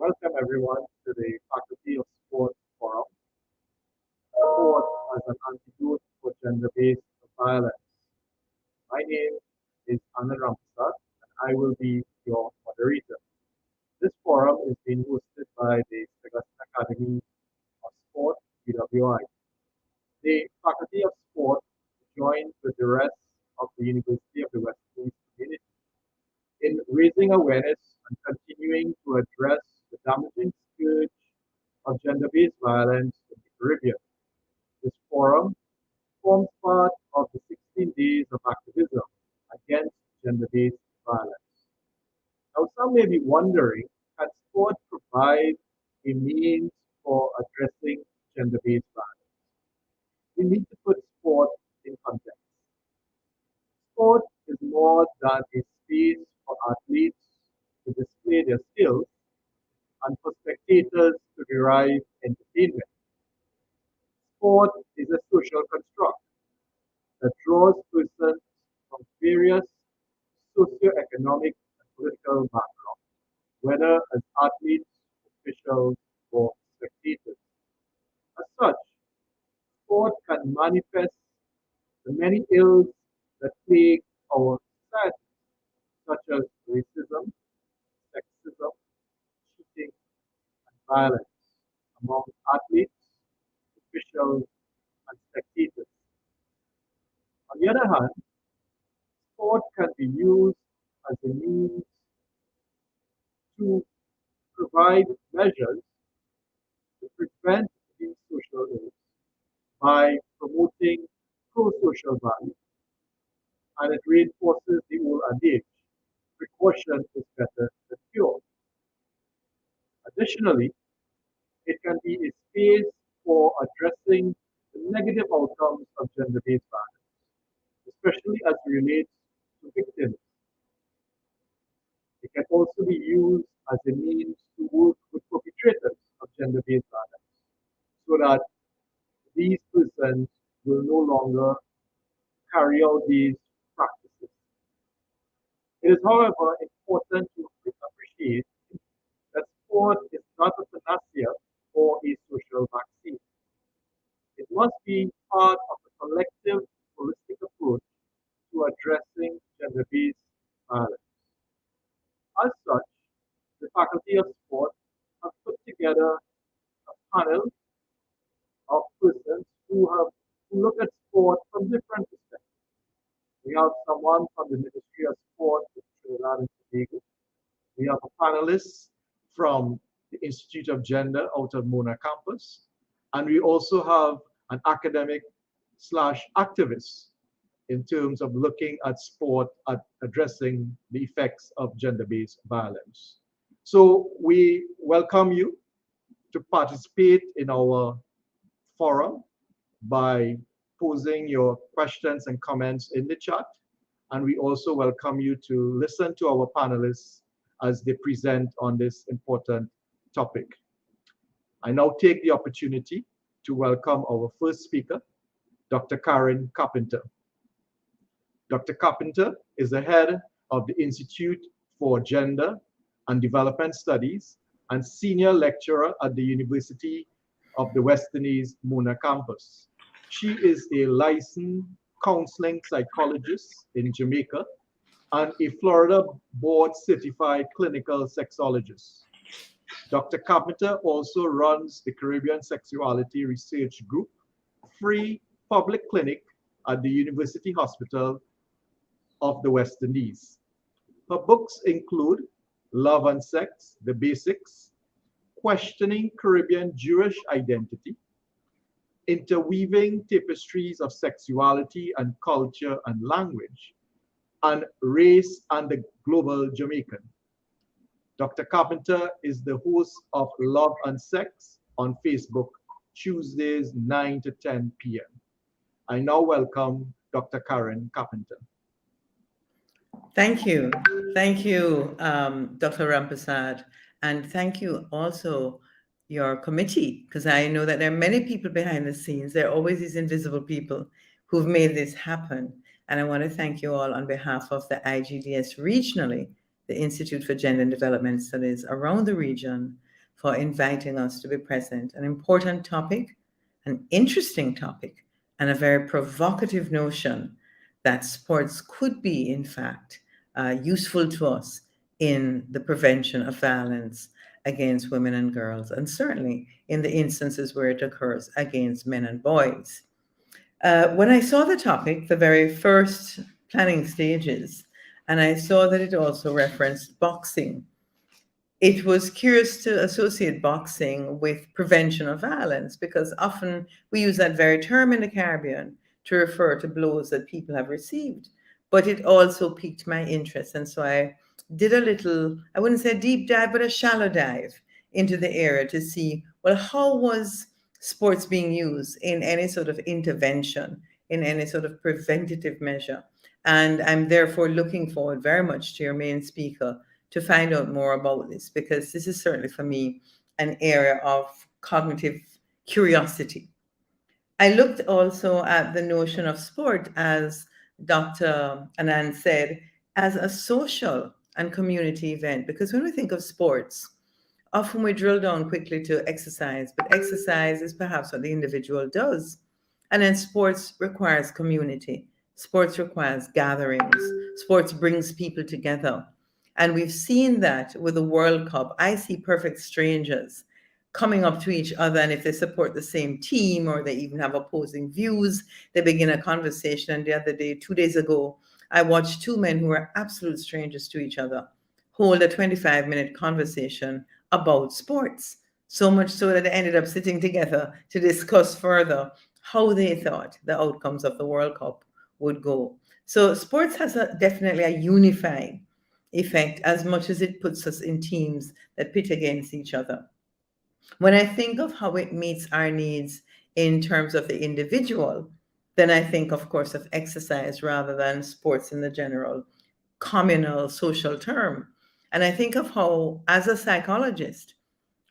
Welcome everyone to the Faculty of Sport Forum, Sport as an Antidote for Gender-Based Violence. My name is Anand Ramprasad and I will be your moderator. This forum is being hosted by the Stegason Academy of Sport, UWI. The Faculty of Sport joins with the rest of the University of the West Indies community in raising awareness and continuing to address the damaging scourge of gender-based violence in the Caribbean. This forum forms part of the 16 days of activism against gender-based violence. Now, some may be wondering, can sport provide a means for addressing gender-based violence? We need to put sport in context. Sport is more than a space for athletes to display their skills and for spectators to derive entertainment. Sport is a social construct that draws persons from various socio-economic and political backgrounds, whether as athletes, officials, or spectators. As such, sport can manifest the many ills that plague our society, such as racism, sexism, cheating, and violence among athletes, officials, and spectators. On the other hand, sport can be used as a means to provide measures to prevent these social ills by promoting pro-social values, and it reinforces the old adage, precaution is better than cure. Additionally, it can be a space for addressing the negative outcomes of gender-based violence, especially as it relates to victims. It can also be used as a means to work with perpetrators of gender-based violence so that these persons will no longer carry out these practices. It is, however, important to appreciate that sport is not a panacea or a social vaccine. It must be part of a collective, holistic approach to addressing gender-based violence. As such, the Faculty of Sport have put together a panel of persons who look at sport from different perspectives. We have someone from the Ministry of Sport in Trinidad and Tobago. We have a panelist from the Institute of Gender out of Mona campus. And we also have an academic slash activist in terms of looking at sport, at addressing the effects of gender-based violence. So we welcome you to participate in our forum by posing your questions and comments in the chat. And we also welcome you to listen to our panelists as they present on this important topic. I now take the opportunity to welcome our first speaker, Dr. Karen Carpenter. Dr. Carpenter is the head of the Institute for Gender and Development Studies and senior lecturer at the University of the West Indies Mona campus. She is a licensed counseling psychologist in Jamaica and a Florida board certified clinical sexologist. Dr. Carpenter also runs the Caribbean Sexuality Research Group, free public clinic at the University Hospital of the West Indies. Her books include Love and Sex, The Basics, Questioning Caribbean Jewish Identity, Interweaving Tapestries of Sexuality and Culture and Language, and Race and the Global Jamaican. Dr. Carpenter is the host of Love and Sex on Facebook, Tuesdays 9 to 10 p.m. I now welcome Dr. Karen Carpenter. Thank you. Thank you, Dr. Rampasad. And thank you also your committee, because I know that there are many people behind the scenes. There are always these invisible people who've made this happen. And I want to thank you all on behalf of the IGDS regionally, the Institute for Gender and Development Studies around the region, for inviting us to be present. An important topic, an interesting topic, and a very provocative notion that sports could be, in fact, useful to us in the prevention of violence against women and girls, and certainly in the instances where it occurs against men and boys. When I saw the topic, the very first planning stages, and I saw that it also referenced boxing, it was curious to associate boxing with prevention of violence because often we use that very term in the Caribbean to refer to blows that people have received. But it also piqued my interest. And so I did a little, I wouldn't say a deep dive, but a shallow dive into the area to see, well, how was sports being used in any sort of intervention, in any sort of preventative measure? And I'm therefore looking forward very much to your main speaker to find out more about this, because this is certainly for me an area of cognitive curiosity. I looked also at the notion of sport, as Dr. Anand said, as a social and community event, because when we think of sports, often we drill down quickly to exercise, but exercise is perhaps what the individual does. And then sports requires community. Sports requires gatherings. Sports brings people together. And we've seen that with the World Cup. I see perfect strangers coming up to each other, and if they support the same team or they even have opposing views, they begin a conversation. And the other day, 2 days ago, I watched two men who were absolute strangers to each other hold a 25-minute conversation about sports. So much so that they ended up sitting together to discuss further how they thought the outcomes of the World Cup would go. So sports has definitely a unifying effect as much as it puts us in teams that pit against each other. When I think of how it meets our needs in terms of the individual, then I think, of course, of exercise rather than sports in the general communal social term. And I think of how, as a psychologist,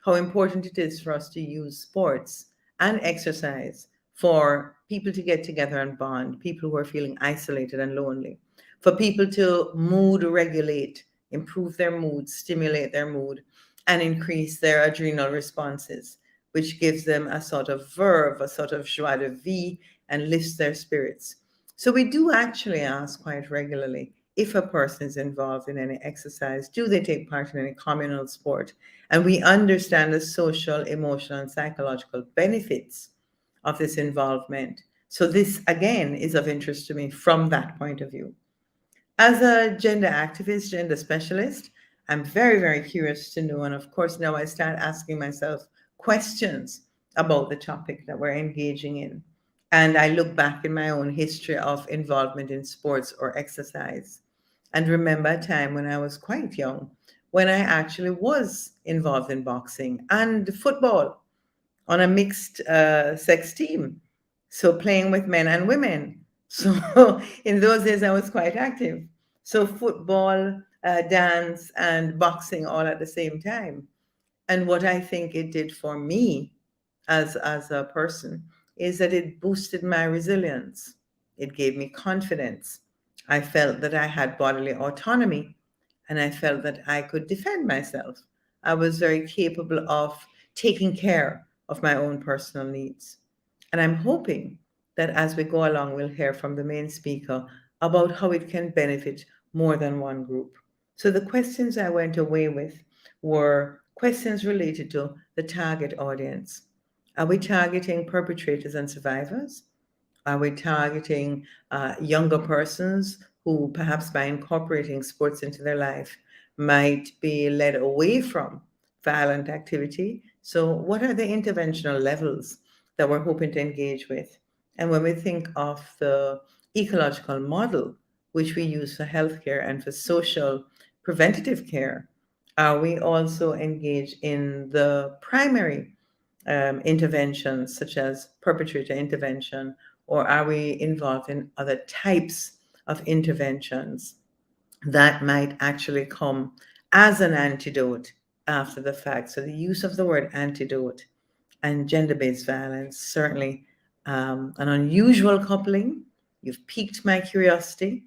how important it is for us to use sports and exercise for people to get together and bond, people who are feeling isolated and lonely, for people to mood regulate, improve their mood, stimulate their mood, and increase their adrenal responses, which gives them a sort of verve, a sort of joie de vie, and lifts their spirits. So we do actually ask quite regularly if a person is involved in any exercise, do they take part in any communal sport? And we understand the social, emotional, and psychological benefits of this involvement. So this, again, is of interest to me from that point of view. As a gender activist, gender specialist, I'm very, very curious to know. And of course, now I start asking myself questions about the topic that we're engaging in. And I look back in my own history of involvement in sports or exercise and remember a time when I was quite young, when I actually was involved in boxing and football on a mixed sex team. So playing with men and women. So in those days, I was quite active. So football, dance, and boxing all at the same time. And what I think it did for me as a person is that it boosted my resilience. It gave me confidence. I felt that I had bodily autonomy and I felt that I could defend myself. I was very capable of taking care of my own personal needs. And I'm hoping that as we go along, we'll hear from the main speaker about how it can benefit more than one group. So the questions I went away with were questions related to the target audience. Are we targeting perpetrators and survivors? Are we targeting younger persons who, perhaps by incorporating sports into their life, might be led away from violent activity? So, what are the interventional levels that we're hoping to engage with? And when we think of the ecological model, which we use for healthcare and for social preventative care, are we also engaged in the primary interventions, such as perpetrator intervention, or are we involved in other types of interventions that might actually come as an antidote after the fact? So the use of the word antidote and gender-based violence, certainly an unusual coupling. You've piqued my curiosity,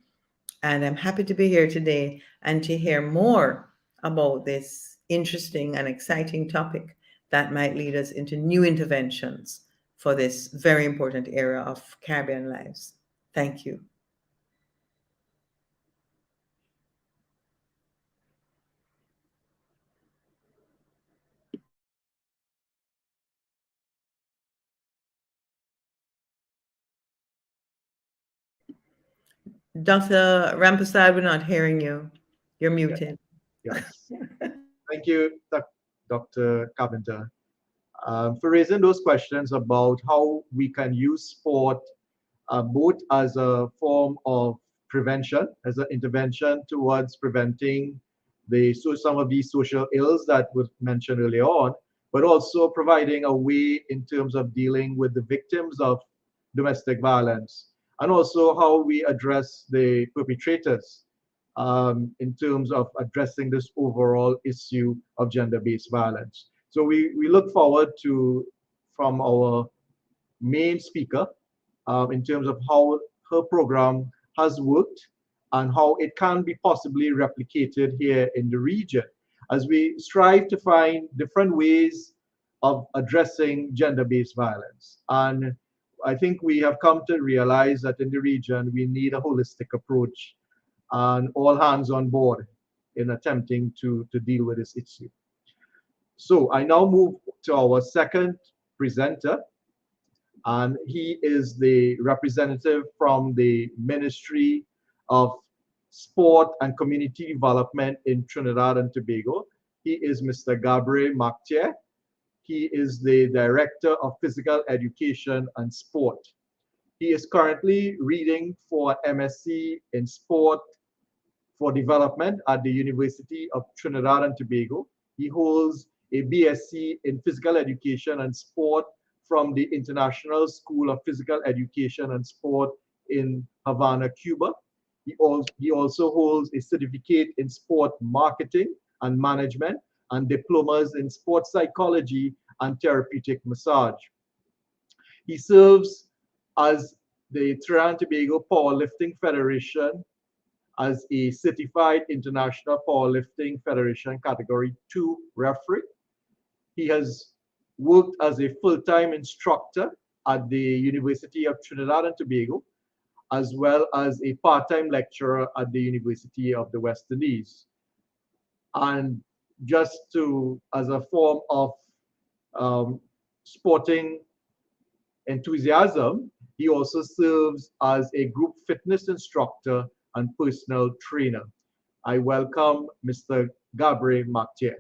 and I'm happy to be here today and to hear more about this interesting and exciting topic that might lead us into new interventions for this very important area of Caribbean lives. Thank you. Dr. Rampasad, we're not hearing you. You're muted. Yes. Thank you, Dr. Carpenter, for raising those questions about how we can use sport both as a form of prevention, as an intervention towards preventing some of these social ills that were mentioned earlier on, but also providing a way in terms of dealing with the victims of domestic violence, and also how we address the perpetrators in terms of addressing this overall issue of gender-based violence. So we look forward to, from our main speaker, in terms of how her program has worked and how it can be possibly replicated here in the region as we strive to find different ways of addressing gender-based violence. And I think we have come to realize that in the region, we need a holistic approach and all hands on board in attempting to deal with this issue. So I now move to our second presenter, and he is the representative from the Ministry of Sport and Community Development in Trinidad and Tobago. He is Mr. Gabriel Mactier. He is the Director of Physical Education and Sport. He is currently reading for MSc in Sport for Development at the University of Trinidad and Tobago. He holds a BSc in Physical Education and Sport from the International School of Physical Education and Sport in Havana, Cuba. He also holds a certificate in sport marketing and management and diplomas in sports psychology and therapeutic massage. He serves as the Trinidad and Tobago Powerlifting Federation as a certified International Powerlifting Federation Category 2 referee. He has worked as a full-time instructor at the University of Trinidad and Tobago, as well as a part-time lecturer at the University of the West Indies. And just as a form of sporting enthusiasm, he also serves as a group fitness instructor and personal trainer. I welcome Mr. Gabriel Mactier.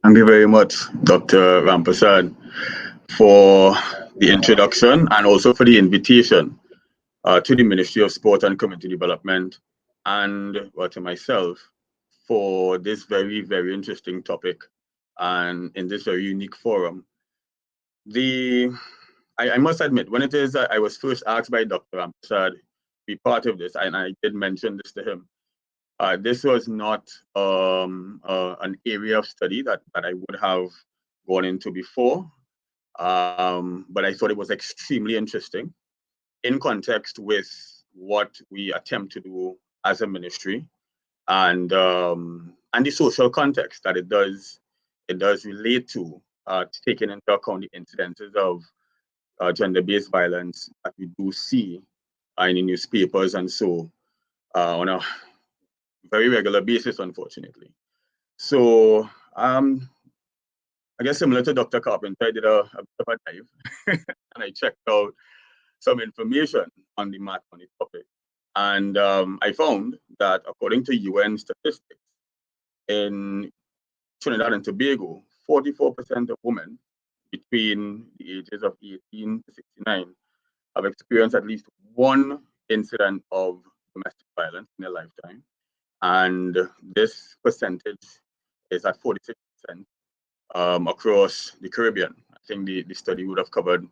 Thank you very much, Dr. Rampasad, for the introduction and also for the invitation to the Ministry of Sport and Community Development and to myself for this very, very interesting topic and in this very unique forum. I must admit, when it is I was first asked by Dr. Rampasad to be part of this, and I did mention this to him, this was not an area of study that I would have gone into before, but I thought it was extremely interesting in context with what we attempt to do as a ministry, and the social context that it does relate to, taking into account the incidences of gender-based violence that we do see in the newspapers and so on a very regular basis, unfortunately. So I guess similar to Dr. Carpenter, I did a bit of a dive and I checked out some information on the topic. And I found that according to UN statistics, in Trinidad and Tobago, 44% of women between the ages of 18 to 69 have experienced at least one incident of domestic violence in their lifetime, and this percentage is at 46% across the Caribbean. I think the study would have covered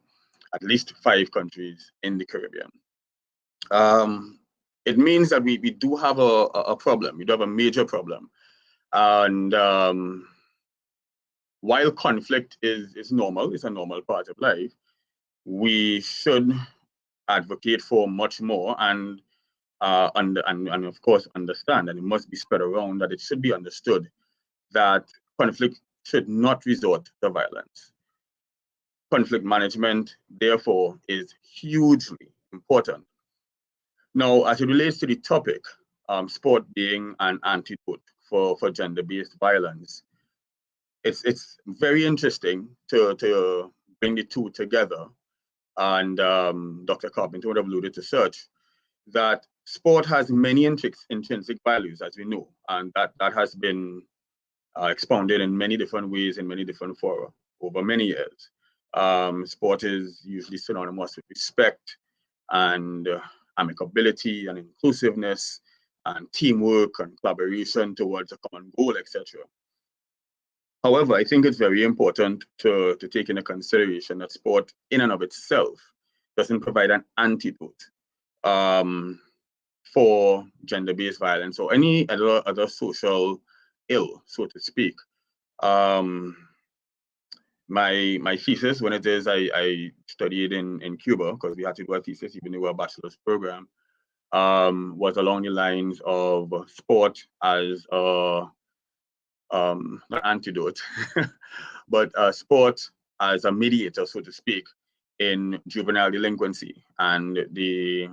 at least 5 countries in the Caribbean. It means that we do have a problem. We do have a major problem. And while conflict is normal, it's a normal part of life, we should advocate for much more and of course understand, and it must be spread around, that it should be understood that conflict should not resort to violence. Conflict management, therefore, is hugely important. Now, as it relates to the topic, sport being an antidote for gender-based violence, it's very interesting to bring the two together. And Dr. Carpenter would have alluded to such, that sport has many intrinsic values, as we know, and that has been expounded in many different ways, in many different fora over many years. Sport is usually synonymous with respect and amicability and inclusiveness and teamwork and collaboration towards a common goal, etc. However, I think it's very important to take into consideration that sport in and of itself doesn't provide an antidote for gender-based violence or any other social ill, so to speak. My thesis, when it is I studied in Cuba, because we had to do a thesis even though we were a bachelor's program, was along the lines of sport as an antidote, but sport as a mediator, so to speak, in juvenile delinquency. And the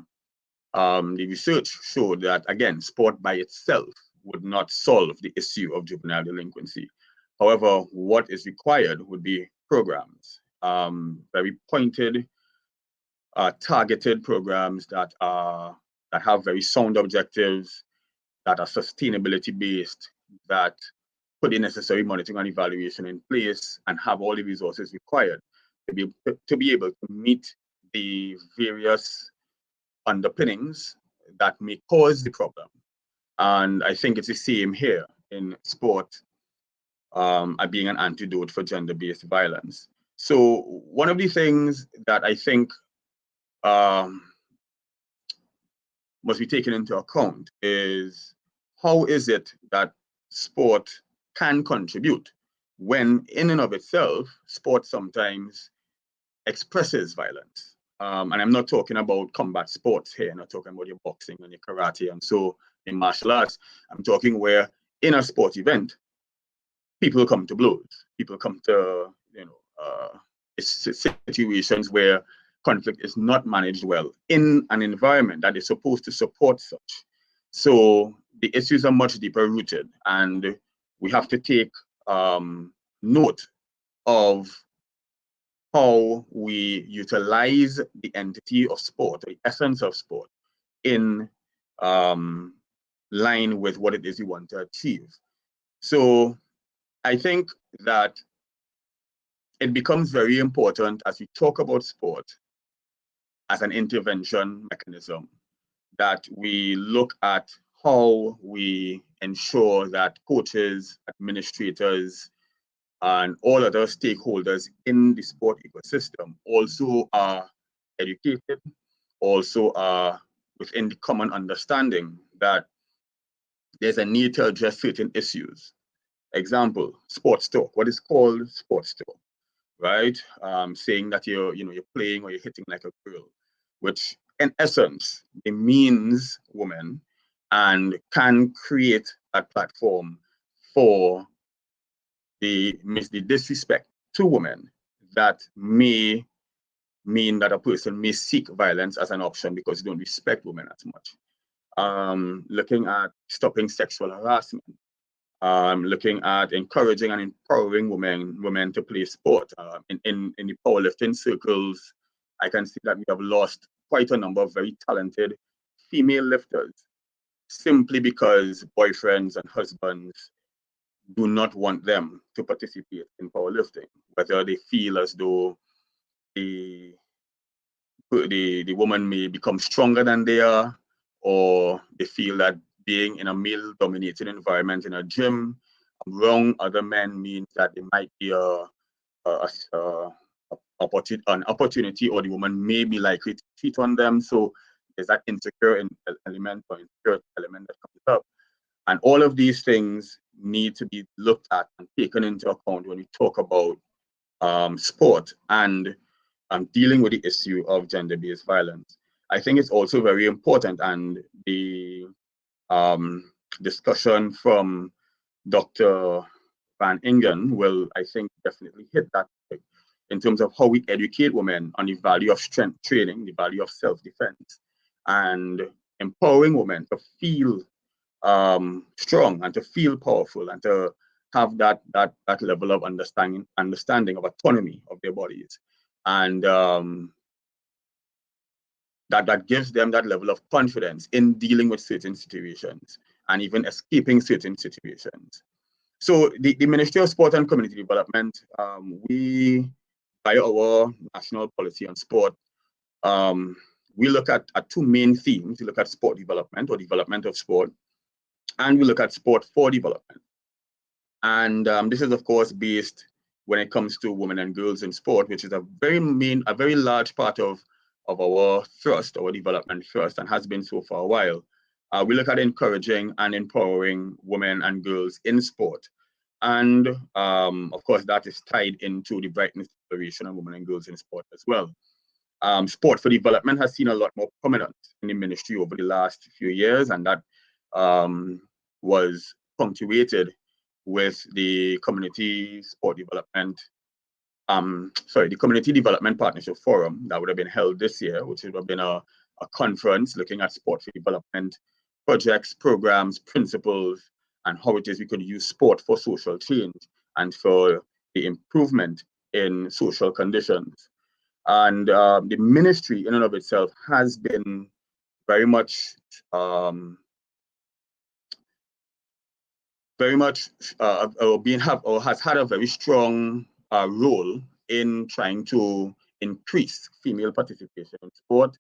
research showed that, again, sport by itself would not solve the issue of juvenile delinquency. However, what is required would be programs, very pointed, targeted programs that have very sound objectives, that are sustainability based, that put the necessary monitoring and evaluation in place, and have all the resources required to be able to meet the various underpinnings that may cause the problem. And I think it's the same here in sport, being an antidote for gender-based violence. So one of the things that I think must be taken into account is, how is it that sport can contribute when in and of itself, sport sometimes expresses violence. And I'm not talking about combat sports here. I'm not talking about your boxing and your karate and so in martial arts. I'm talking where in a sport event, people come to blows. People come to, situations where conflict is not managed well in an environment that is supposed to support such. So the issues are much deeper rooted, and we have to take note of how we utilize the entity of sport, the essence of sport, in line with what it is we want to achieve. So I think that it becomes very important as we talk about sport as an intervention mechanism, that we look at how we ensure that coaches, administrators, and all other stakeholders in the sport ecosystem also are educated, also are within the common understanding that there's a need to address certain issues. Example, sports talk. What is called sports talk, right? Saying that you're playing or you're hitting like a girl, which in essence demeans women and can create a platform for the disrespect to women that may mean that a person may seek violence as an option because they don't respect women as much. Looking at stopping sexual harassment, looking at encouraging and empowering women to play sport. In the powerlifting circles, I can see that we have lost quite a number of very talented female lifters simply because boyfriends and husbands do not want them to participate in powerlifting, whether they feel as though the the woman may become stronger than they are, or they feel that being in a male-dominated environment in a gym around other men means that there might be an opportunity, or the woman may be likely to cheat on them. So there's that insecure element or insecure element that comes up. And all of these things need to be looked at and taken into account when we talk about sport and dealing with the issue of gender-based violence. I think it's also very important, and the discussion from Dr. van Ingen will, I think, definitely hit that in terms of how we educate women on the value of strength training, the value of self-defense, and empowering women to feel strong and to feel powerful and to have that level of understanding of autonomy of their bodies, and that gives them that level of confidence in dealing with certain situations and even escaping certain situations. So the Ministry of Sport and Community Development, we, by our national policy on sport, we look at two main themes. We look at sport development, or development of sport, and we look at sport for development. And this is, of course, based when it comes to women and girls in sport, which is a very large part of our thrust, our development thrust, and has been so for a while. We look at encouraging and empowering women and girls in sport. And of course, that is tied into the brightness declaration of women and girls in sport as well. Sport for development has seen a lot more prominence in the ministry over the last few years, and that was punctuated with the community sport development, the Community Development Partnership Forum that would have been held this year, which would have been a conference looking at sport for development projects, programs, principles, and how it is we could use sport for social change and for the improvement in social conditions. And the ministry in and of itself has been very much has had a very strong role in trying to increase female participation in sport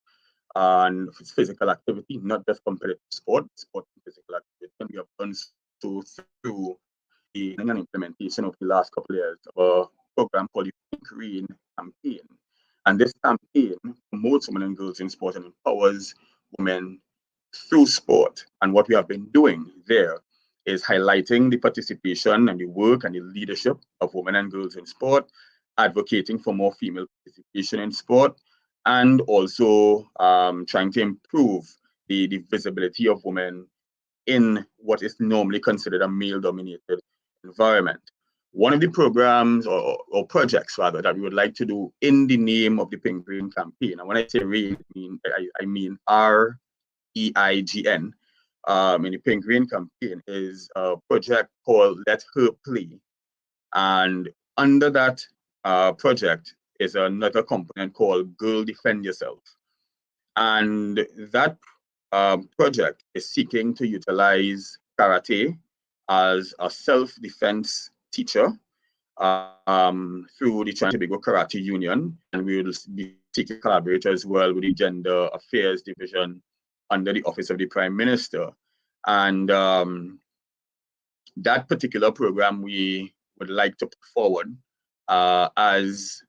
and physical activity, not just competitive sport and physical activity. And we have done so through the implementation of the last couple of years of a program called the Pink Green Campaign. And this campaign promotes women and girls in sport and empowers women through sport. And what we have been doing there is highlighting the participation and the work and the leadership of women and girls in sport, advocating for more female participation in sport, and also trying to improve the visibility of women in what is normally considered a male-dominated environment. One of the programs or projects rather that we would like to do in the name of the Pink Green Campaign, and when I say real, I mean REIGN, in the Pink Green Campaign, is a project called Let Her Play. And under that project is another component called Girl Defend Yourself. And that project is seeking to utilize karate as a self-defense teacher through the Trinidad and Tobago Karate Union, and we will be seeking collaborate as well with the Gender Affairs Division under the Office of the Prime Minister. And that particular program we would like to put forward as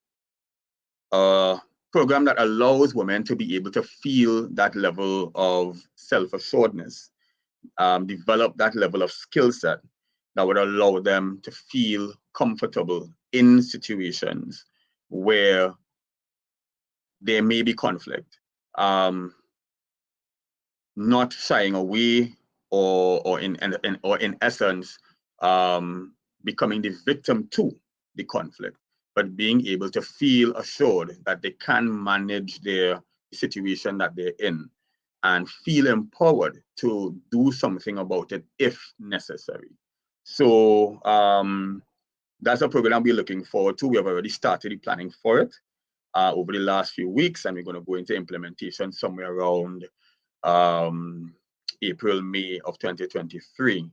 a program that allows women to be able to feel that level of self-assuredness, develop that level of skill set that would allow them to feel comfortable in situations where there may be conflict, not shying away or in essence becoming the victim to the conflict, but being able to feel assured that they can manage their situation that they're in and feel empowered to do something about it if necessary. So that's a program we're looking forward to. We have already started the planning for it over the last few weeks, and we're going to go into implementation somewhere around April, May of 2023.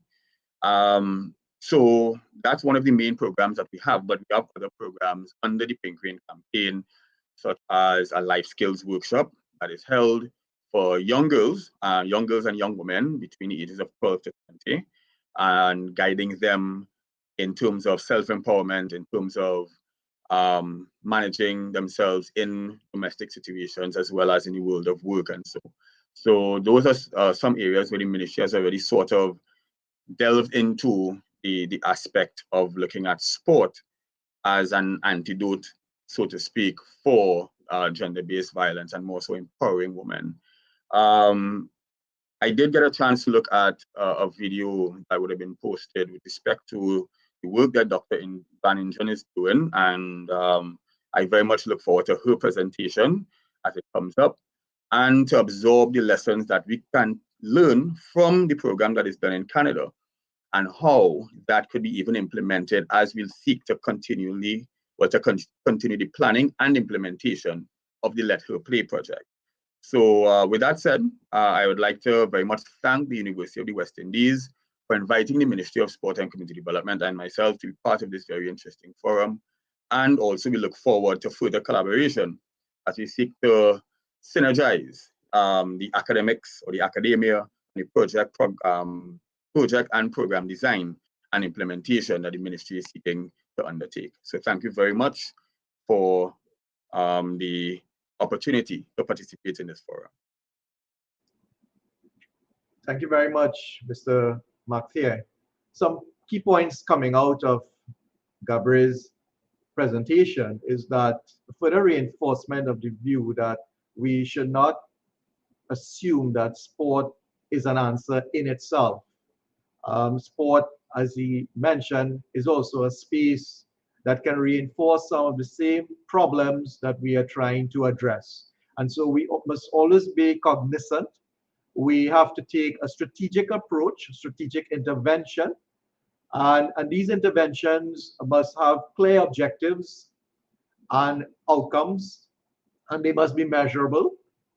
So that's one of the main programs that we have, but we have other programs under the Pink Green Campaign such as a life skills workshop that is held for young girls and young women between the ages of 12 to 20, and guiding them in terms of self-empowerment, in terms of managing themselves in domestic situations as well as in the world of work and so. So those are some areas where the ministry has already sort of delved into the aspect of looking at sport as an antidote, so to speak, for gender-based violence and more so empowering women. I did get a chance to look at a video that would have been posted with respect to the work that Dr. Van Ingen is doing, and I very much look forward to her presentation as it comes up, and to absorb the lessons that we can learn from the program that is done in Canada, and how that could be even implemented as we'll seek to continue the planning and implementation of the Let Her Play project. So with that said, I would like to very much thank the University of the West Indies for inviting the Ministry of Sport and Community Development and myself to be part of this very interesting forum. And also we look forward to further collaboration as we seek to synergize the academics or the academia, the project and program design and implementation that the ministry is seeking to undertake. So thank you very much for the opportunity to participate in this forum. Thank you very much, Mr. Marthier. Some key points coming out of Gabriel's presentation is that further reinforcement of the view that we should not assume that sport is an answer in itself. Sport, as he mentioned, is also a space that can reinforce some of the same problems that we are trying to address. And so we must always be cognizant. We have to take a strategic approach, strategic intervention, and these interventions must have clear objectives and outcomes, and they must be measurable.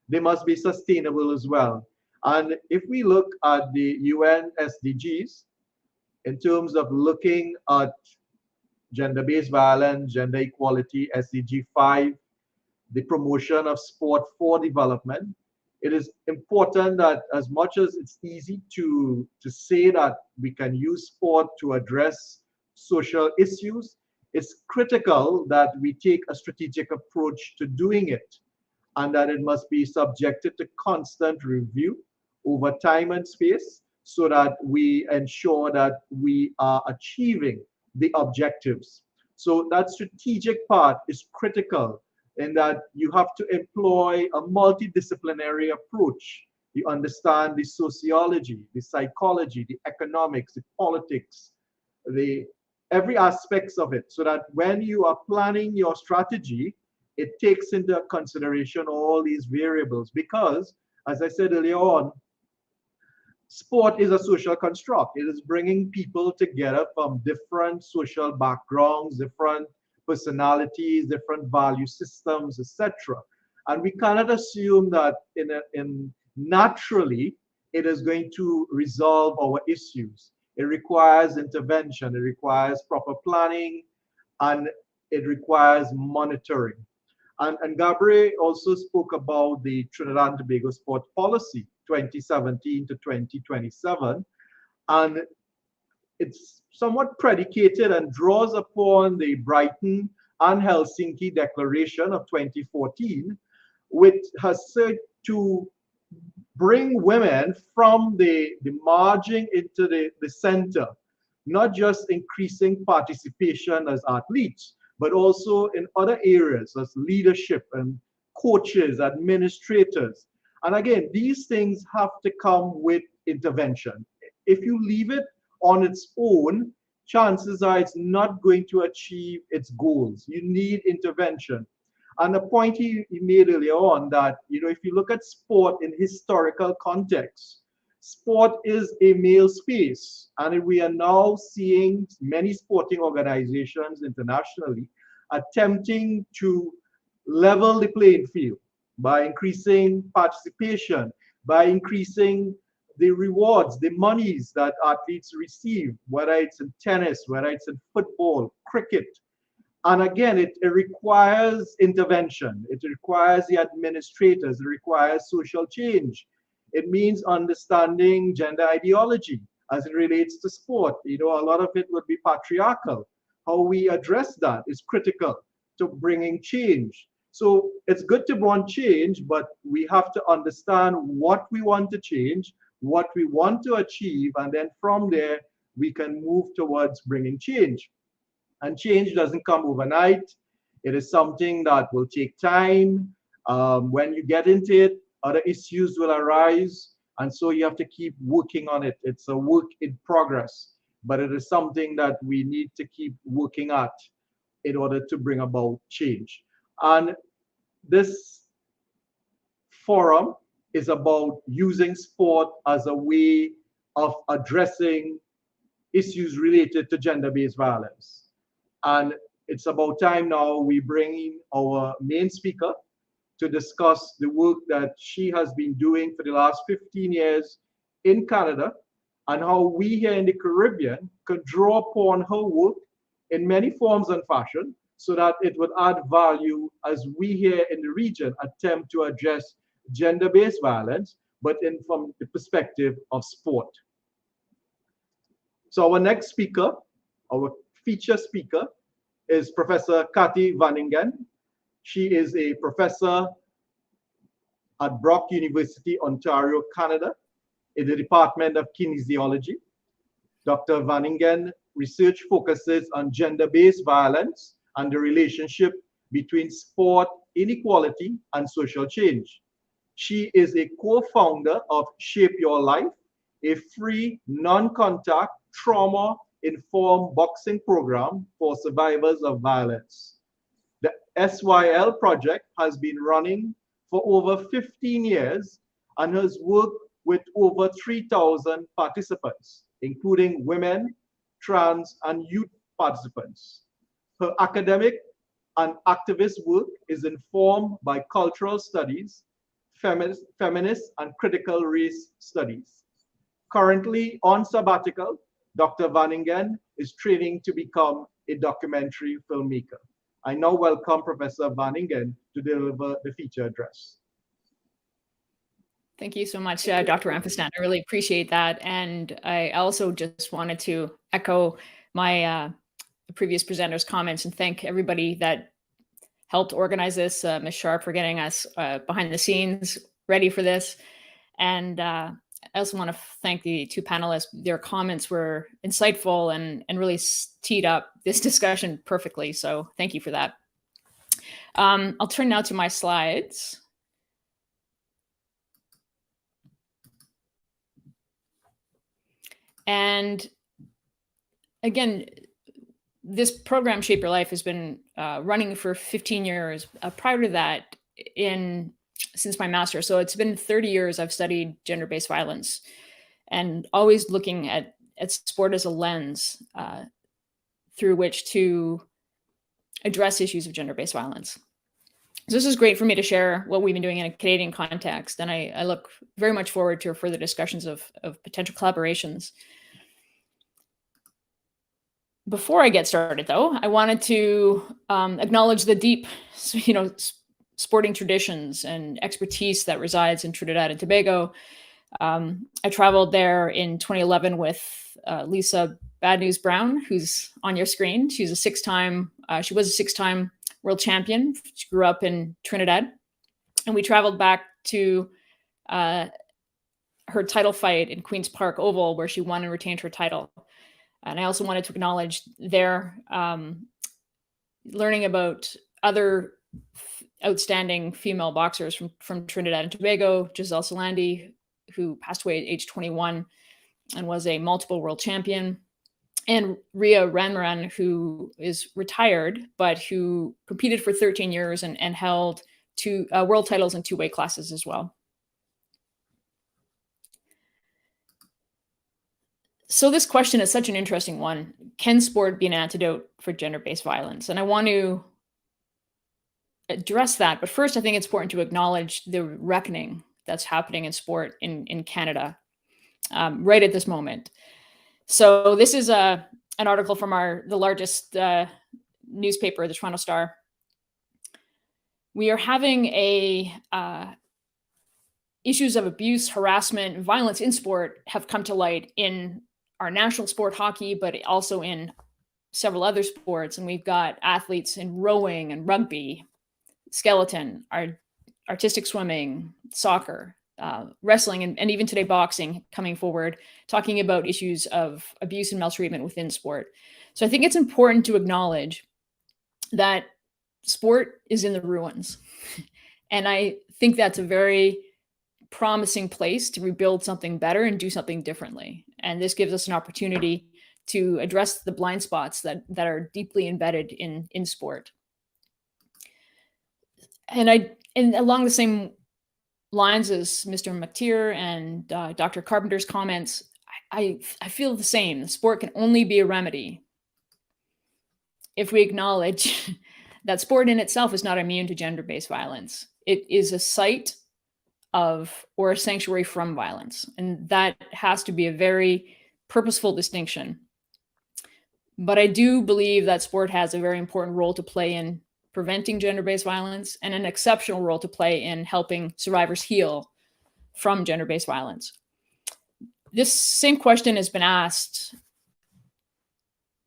They must be sustainable as well. And if we look at the UN SDGs, in terms of looking at gender-based violence, gender equality, SDG 5, the promotion of sport for development, it is important that as much as it's easy to say that we can use sport to address social issues, it's critical that we take a strategic approach to doing it, and that it must be subjected to constant review over time and space so that we ensure that we are achieving the objectives. So that strategic part is critical in that you have to employ a multidisciplinary approach. You understand the sociology, the psychology, the economics, the politics, every aspects of it, so that when you are planning your strategy, it takes into consideration all these variables. Because, as I said earlier on, sport is a social construct. It is bringing people together from different social backgrounds, different personalities, different value systems, etc. And we cannot assume that naturally it is going to resolve our issues. It requires intervention, it requires proper planning, and it requires monitoring. And Gabriel also spoke about the Trinidad and Tobago Sport Policy 2017 to 2027, and it's somewhat predicated and draws upon the Brighton and Helsinki Declaration of 2014, which has said to bring women from the margin into the center, not just increasing participation as athletes, but also in other areas as leadership and coaches, administrators. And again, these things have to come with intervention. If you leave it on its own, chances are it's not going to achieve its goals. You need intervention. And the point he made earlier on that, if you look at sport in historical context, sport is a male space. And we are now seeing many sporting organizations internationally attempting to level the playing field by increasing participation, by increasing the rewards, the monies that athletes receive, whether it's in tennis, whether it's in football, cricket. And again, it requires intervention. It requires the administrators. It requires social change. It means understanding gender ideology as it relates to sport. You know, a lot of it would be patriarchal. How we address that is critical to bringing change. So it's good to want change, but we have to understand what we want to change, what we want to achieve, and then from there, we can move towards bringing change. And change doesn't come overnight. It is something that will take time. When you get into it, other issues will arise. And so you have to keep working on it. It's a work in progress, but it is something that we need to keep working at in order to bring about change. And this forum is about using sport as a way of addressing issues related to gender-based violence. And it's about time now we bring in our main speaker to discuss the work that she has been doing for the last 15 years in Canada and how we here in the Caribbean could draw upon her work in many forms and fashion so that it would add value as we here in the region attempt to address gender-based violence, but from the perspective of sport. So our next speaker, our feature speaker, is Professor Cathy van Ingen. She is a professor at Brock University, Ontario, Canada, in the Department of Kinesiology. Dr. van Ingen research focuses on gender-based violence and the relationship between sport inequality and social change. She is a co-founder of Shape Your Life, a free, non-contact, trauma-informed boxing program for survivors of violence. The SYL project has been running for over 15 years and has worked with over 3,000 participants, including women, trans, and youth participants. Her academic and activist work is informed by cultural studies, feminist and critical race studies. Currently on sabbatical, Dr. van Ingen is training to become a documentary filmmaker. I now welcome Professor van Ingen to deliver the feature address. Thank you so much, Dr. Rampestan. I really appreciate that. And I also just wanted to echo my previous presenter's comments and thank everybody that helped organize this, Ms. Sharp for getting us behind the scenes ready for this. And I also want to thank the two panelists. Their comments were insightful and really teed up this discussion perfectly. So thank you for that. I'll turn now to my slides. And again, this program, Shape Your Life, has been running for 15 years. Prior to that, since my master, so it's been 30 years I've studied gender-based violence and always looking at sport as a lens through which to address issues of gender-based violence. So this is great for me to share what we've been doing in a Canadian context, and I look very much forward to further discussions of potential collaborations. Before I get started, though, I wanted to acknowledge the deep, sporting traditions and expertise that resides in Trinidad and Tobago. I traveled there in 2011 with Lisa Bad News Brown, who's on your screen. She was a six-time world champion. She grew up in Trinidad, and we traveled back to her title fight in Queen's Park Oval, where she won and retained her title. And I also wanted to acknowledge their learning about other outstanding female boxers from Trinidad and Tobago, Giselle Salandi, who passed away at age 21 and was a multiple world champion, and Ria Ranmaran, who is retired, but who competed for 13 years and held two world titles in two weight classes as well. So this question is such an interesting one. Can sport be an antidote for gender-based violence? And I want to address that. But first, I think it's important to acknowledge the reckoning that's happening in sport in Canada right at this moment. So this is an article from the largest newspaper, the Toronto Star. We are having issues of abuse, harassment, violence in sport have come to light in our national sport, hockey, but also in several other sports. And we've got athletes in rowing and rugby, skeleton, artistic swimming, soccer, wrestling, and even today boxing coming forward, talking about issues of abuse and maltreatment within sport. So I think it's important to acknowledge that sport is in the ruins. And I think that's a very promising place to rebuild something better and do something differently. And this gives us an opportunity to address the blind spots that are deeply embedded in sport. And along the same lines as Mr. McTeer and Dr. Carpenter's comments, I feel the same. Sport can only be a remedy if we acknowledge that sport in itself is not immune to gender-based violence. It is a site of, or a sanctuary from violence. And that has to be a very purposeful distinction. But I do believe that sport has a very important role to play in preventing gender-based violence and an exceptional role to play in helping survivors heal from gender-based violence. This same question has been asked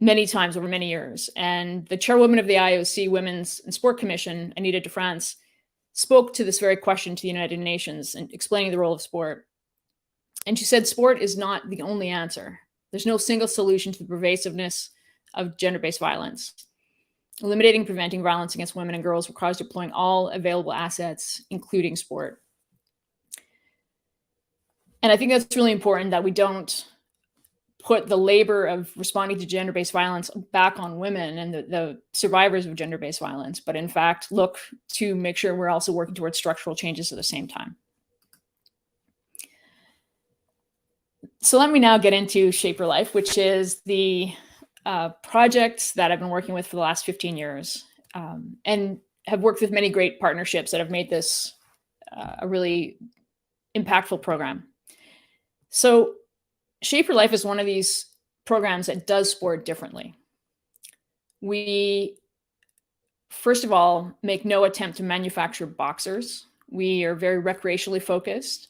many times over many years. And the chairwoman of the IOC Women's and Sport Commission, Anita DeFrance, spoke to this very question to the United Nations and explaining the role of sport. And she said, sport is not the only answer. There's no single solution to the pervasiveness of gender-based violence. Eliminating and preventing violence against women and girls requires deploying all available assets, including sport. And I think that's really important that we don't put the labor of responding to gender-based violence back on women and the survivors of gender-based violence, but in fact, look to make sure we're also working towards structural changes at the same time. So let me now get into Shape Your Life, which is the project that I've been working with for the last 15 years and have worked with many great partnerships that have made this a really impactful program. So Shape Your Life is one of these programs that does sport differently. We, first of all, make no attempt to manufacture boxers. We are very recreationally focused.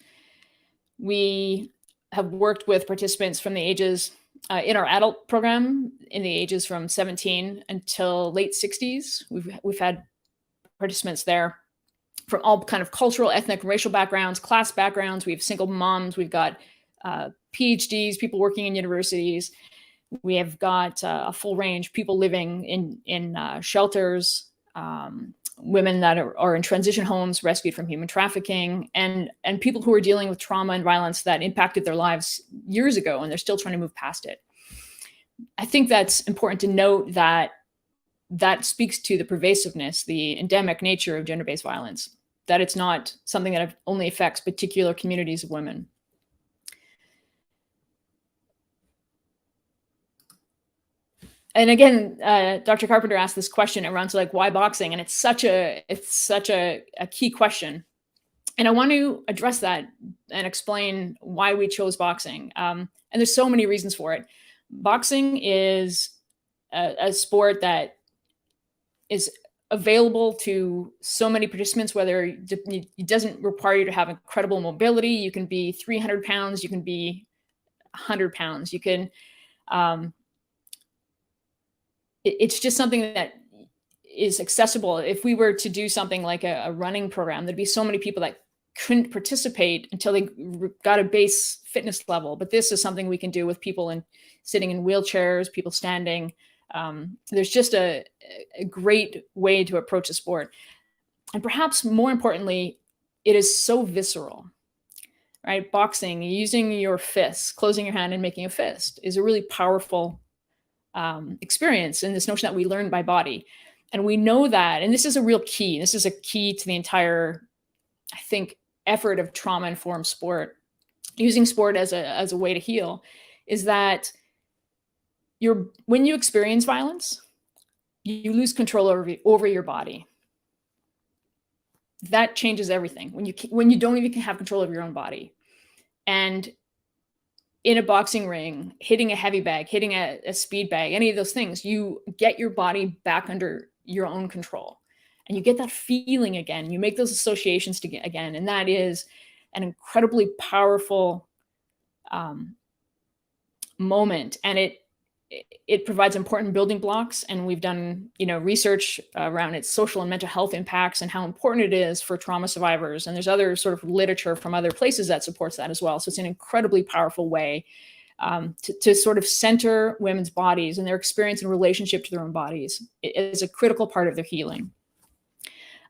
We have worked with participants from the ages, in our adult program, in the ages from 17 until late 60s. We've had participants there from all kind of cultural, ethnic, racial backgrounds, class backgrounds. We have single moms. We've got PhDs, people working in universities. We have got a full range, people living in shelters, women that are in transition homes, rescued from human trafficking, and people who are dealing with trauma and violence that impacted their lives years ago, and they're still trying to move past it. I think that's important to note that speaks to the pervasiveness, the endemic nature of gender-based violence, that it's not something that only affects particular communities of women. And again, Dr. Carpenter asked this question around like why boxing, and it's such a key question, and I want to address that and explain why we chose boxing. And there's so many reasons for it. Boxing is a sport that is available to so many participants, whether it doesn't require you to have incredible mobility. You can be 300 pounds, you can be 100 pounds, you can. It's just something that is accessible. If we were to do something like a running program, there'd be so many people that couldn't participate until they got a base fitness level. But this is something we can do with people sitting in wheelchairs, people standing. There's just a great way to approach a sport. And perhaps more importantly, it is so visceral, right? Boxing, using your fists, closing your hand and making a fist is a really powerful experience, and this notion that we learn by body. And we know that, and this is a real key. This is a key to the entire, I think, effort of trauma-informed sport, using sport as a way to heal, is that when you experience violence, you lose control over your body. That changes everything. When you don't even have control of your own body. And in a boxing ring, hitting a heavy bag, hitting a speed bag, any of those things, you get your body back under your own control. And you get that feeling again. You make those associations again. And that is an incredibly powerful moment. And it provides important building blocks. And we've done, research around its social and mental health impacts and how important it is for trauma survivors. And there's other sort of literature from other places that supports that as well. So it's an incredibly powerful way to sort of center women's bodies and their experience and relationship to their own bodies. It is a critical part of their healing.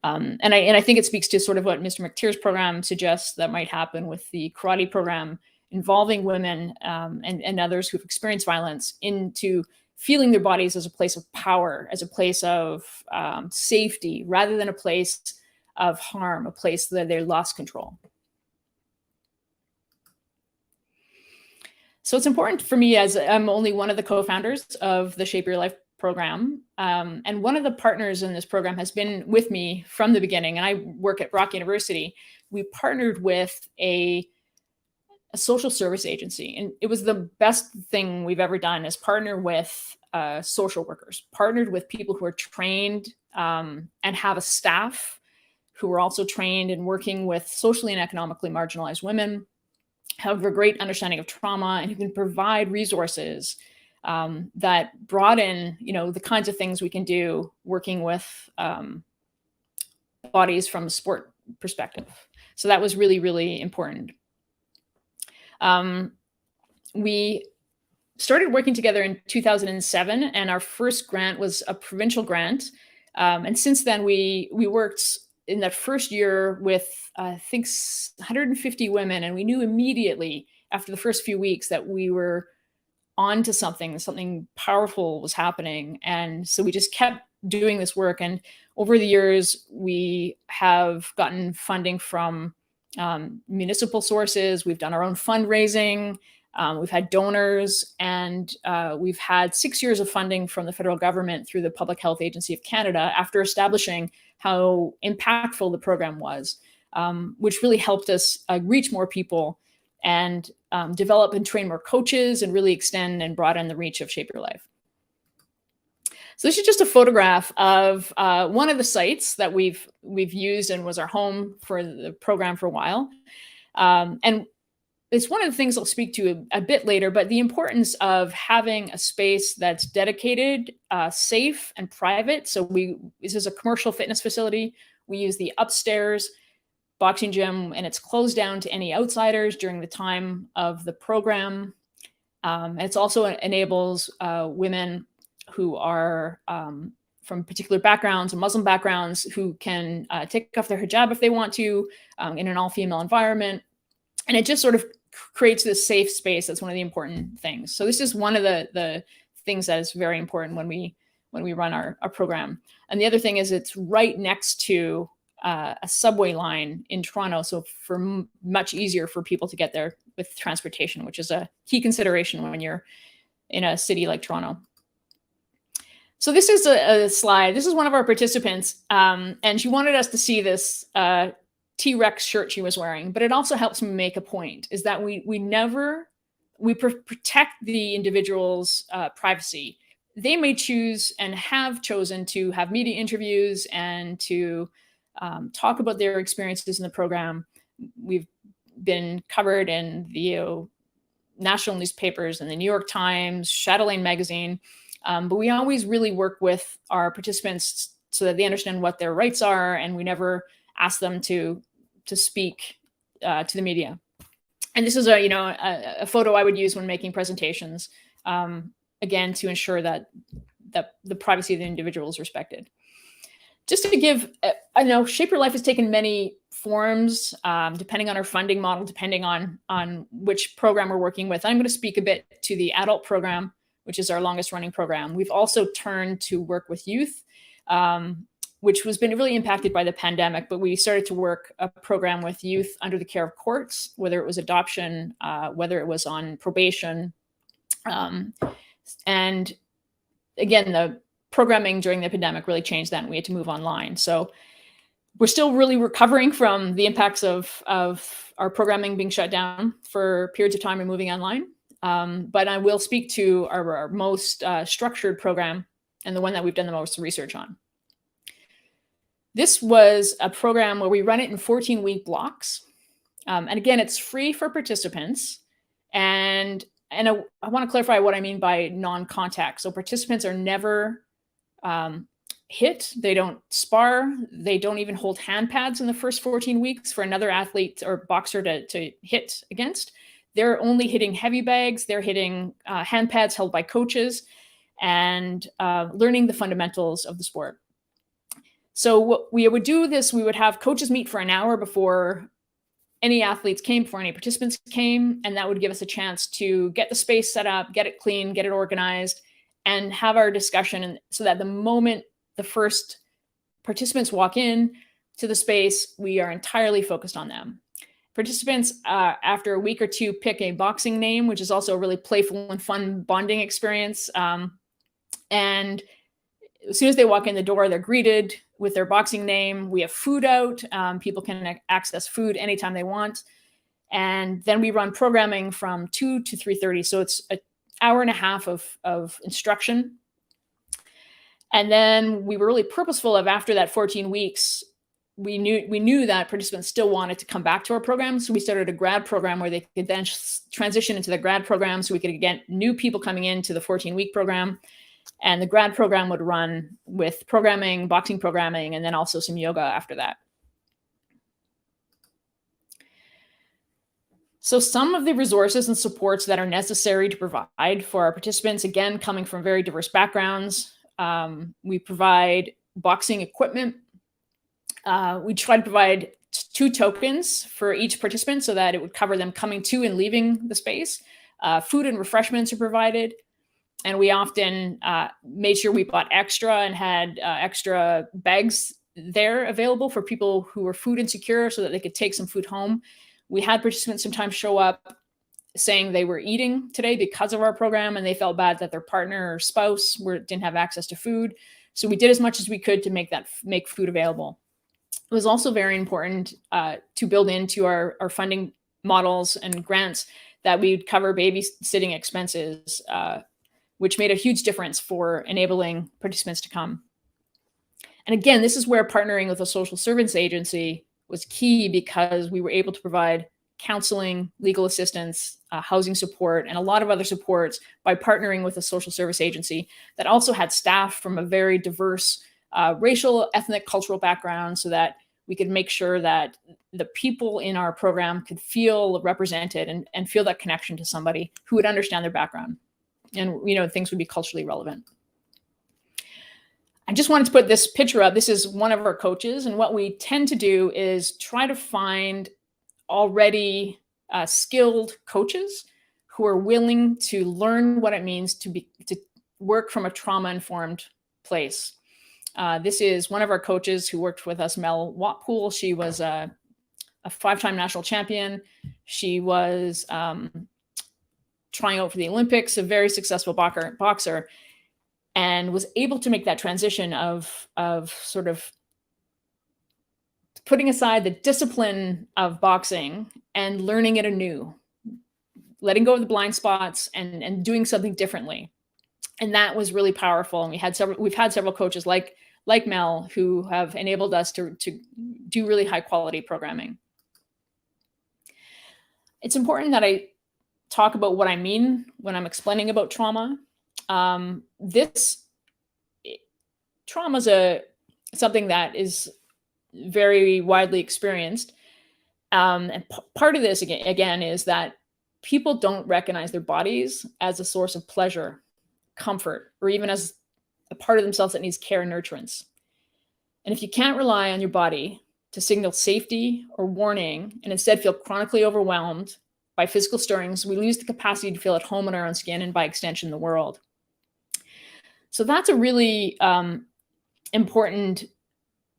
And I think it speaks to sort of what Mr. McTeer's program suggests that might happen with the karate program, involving women and others who've experienced violence into feeling their bodies as a place of power, as a place of safety, rather than a place of harm, a place that they lost control. So it's important for me, as I'm only one of the co-founders of the Shape Your Life program. And one of the partners in this program has been with me from the beginning. And I work at Brock University. We partnered with a social service agency. And it was the best thing we've ever done, is partner with social workers, partnered with people who are trained and have a staff who are also trained in working with socially and economically marginalized women, have a great understanding of trauma, and who can provide resources that broaden, the kinds of things we can do working with bodies from a sport perspective. So that was really, really important. We started working together in 2007, and our first grant was a provincial grant. And since then, we worked in that first year with, I think, 150 women, and we knew immediately after the first few weeks that we were on to something powerful was happening. And so we just kept doing this work. And over the years, we have gotten funding from municipal sources. We've done our own fundraising. We've had donors, and we've had 6 years of funding from the federal government through the Public Health Agency of Canada after establishing how impactful the program was, which really helped us reach more people and develop and train more coaches and really extend and broaden the reach of Shape Your Life. So this is just a photograph of one of the sites that we've used and was our home for the program for a while. And it's one of the things I'll speak to a bit later, but the importance of having a space that's dedicated, safe, and private. So this is a commercial fitness facility. We use the upstairs boxing gym, and it's closed down to any outsiders during the time of the program. And it's also enables women who are from particular backgrounds and Muslim backgrounds who can take off their hijab if they want to in an all-female environment. And it just sort of creates this safe space. That's one of the important things. So this is one of the things that is very important when we run our program. And the other thing is it's right next to a subway line in Toronto. So for much easier for people to get there with transportation, which is a key consideration when you're in a city like Toronto. So this is a slide. This is one of our participants, and she wanted us to see this T-Rex shirt she was wearing, but it also helps me make a point, is that we protect the individual's privacy. They may choose and have chosen to have media interviews and to talk about their experiences in the program. We've been covered in the national newspapers and the New York Times, Chatelaine magazine, but we always really work with our participants so that they understand what their rights are, and we never ask them to speak to the media. And this is a photo I would use when making presentations, again, to ensure that the privacy of the individual is respected. Just to give, I know Shape Your Life has taken many forms, depending on our funding model, depending on which program we're working with. I'm going to speak a bit to the adult program, which is our longest running program. We've also turned to work with youth, which has been really impacted by the pandemic, but we started to work a program with youth under the care of courts, whether it was adoption, whether it was on probation. And again, the programming during the pandemic really changed that, and we had to move online. So we're still really recovering from the impacts of our programming being shut down for periods of time and moving online. but I will speak to our most structured program and the one that we've done the most research on. This was a program where we run it in 14-week blocks. And again, it's free for participants. And I want to clarify what I mean by non-contact. So participants are never hit. They don't spar. They don't even hold hand pads in the first 14 weeks for another athlete or boxer to hit against. They're only hitting heavy bags. They're hitting hand pads held by coaches and learning the fundamentals of the sport. So what we would do this, we would have coaches meet for an hour before any athletes came, before any participants came, and that would give us a chance to get the space set up, get it clean, get it organized, and have our discussion. And so that the moment the first participants walk in to the space, we are entirely focused on them. Participants, after a week or two, pick a boxing name, which is also a really playful and fun bonding experience. And as soon as they walk in the door, they're greeted with their boxing name. We have food out. People can access food anytime they want. And then we run programming from 2 to 3:30. So it's an hour and a half of instruction. And then we were really purposeful of, after that 14 weeks, we knew that participants still wanted to come back to our program. So we started a grad program where they could then transition into the grad program, so we could get new people coming into the 14-week program. And the grad program would run with programming, boxing programming, and then also some yoga after that. So some of the resources and supports that are necessary to provide for our participants, again, coming from very diverse backgrounds. We provide boxing equipment. We try to provide 2 tokens for each participant so that it would cover them coming to and leaving the space. Food and refreshments are provided. And we often made sure we bought extra and had extra bags there available for people who were food insecure so that they could take some food home. We had participants sometimes show up saying they were eating today because of our program, and they felt bad that their partner or spouse didn't have access to food. So we did as much as we could to make food available. It was also very important to build into our funding models and grants that we would cover babysitting expenses, which made a huge difference for enabling participants to come. And again, this is where partnering with a social service agency was key, because we were able to provide counseling, legal assistance, housing support, and a lot of other supports by partnering with a social service agency that also had staff from a very diverse racial, ethnic, cultural background, so that we could make sure that the people in our program could feel represented and feel that connection to somebody who would understand their background. And, things would be culturally relevant. I just wanted to put this picture up. This is one of our coaches. And what we tend to do is try to find already skilled coaches who are willing to learn what it means to work from a trauma-informed place. This is one of our coaches who worked with us, Mel Watpool. She was a 5-time national champion. She was trying out for the Olympics, a very successful boxer, and was able to make that transition of sort of putting aside the discipline of boxing and learning it anew, letting go of the blind spots and doing something differently. And that was really powerful. And we've had several coaches like Mel who have enabled us to do really high quality programming. It's important that I talk about what I mean when I'm explaining about trauma. This trauma is something that is very widely experienced. And part of this again is that people don't recognize their bodies as a source of pleasure, comfort, or even as a part of themselves that needs care and nurturance. And if you can't rely on your body to signal safety or warning, and instead feel chronically overwhelmed by physical stirrings, we lose the capacity to feel at home in our own skin and by extension, the world. So that's a really important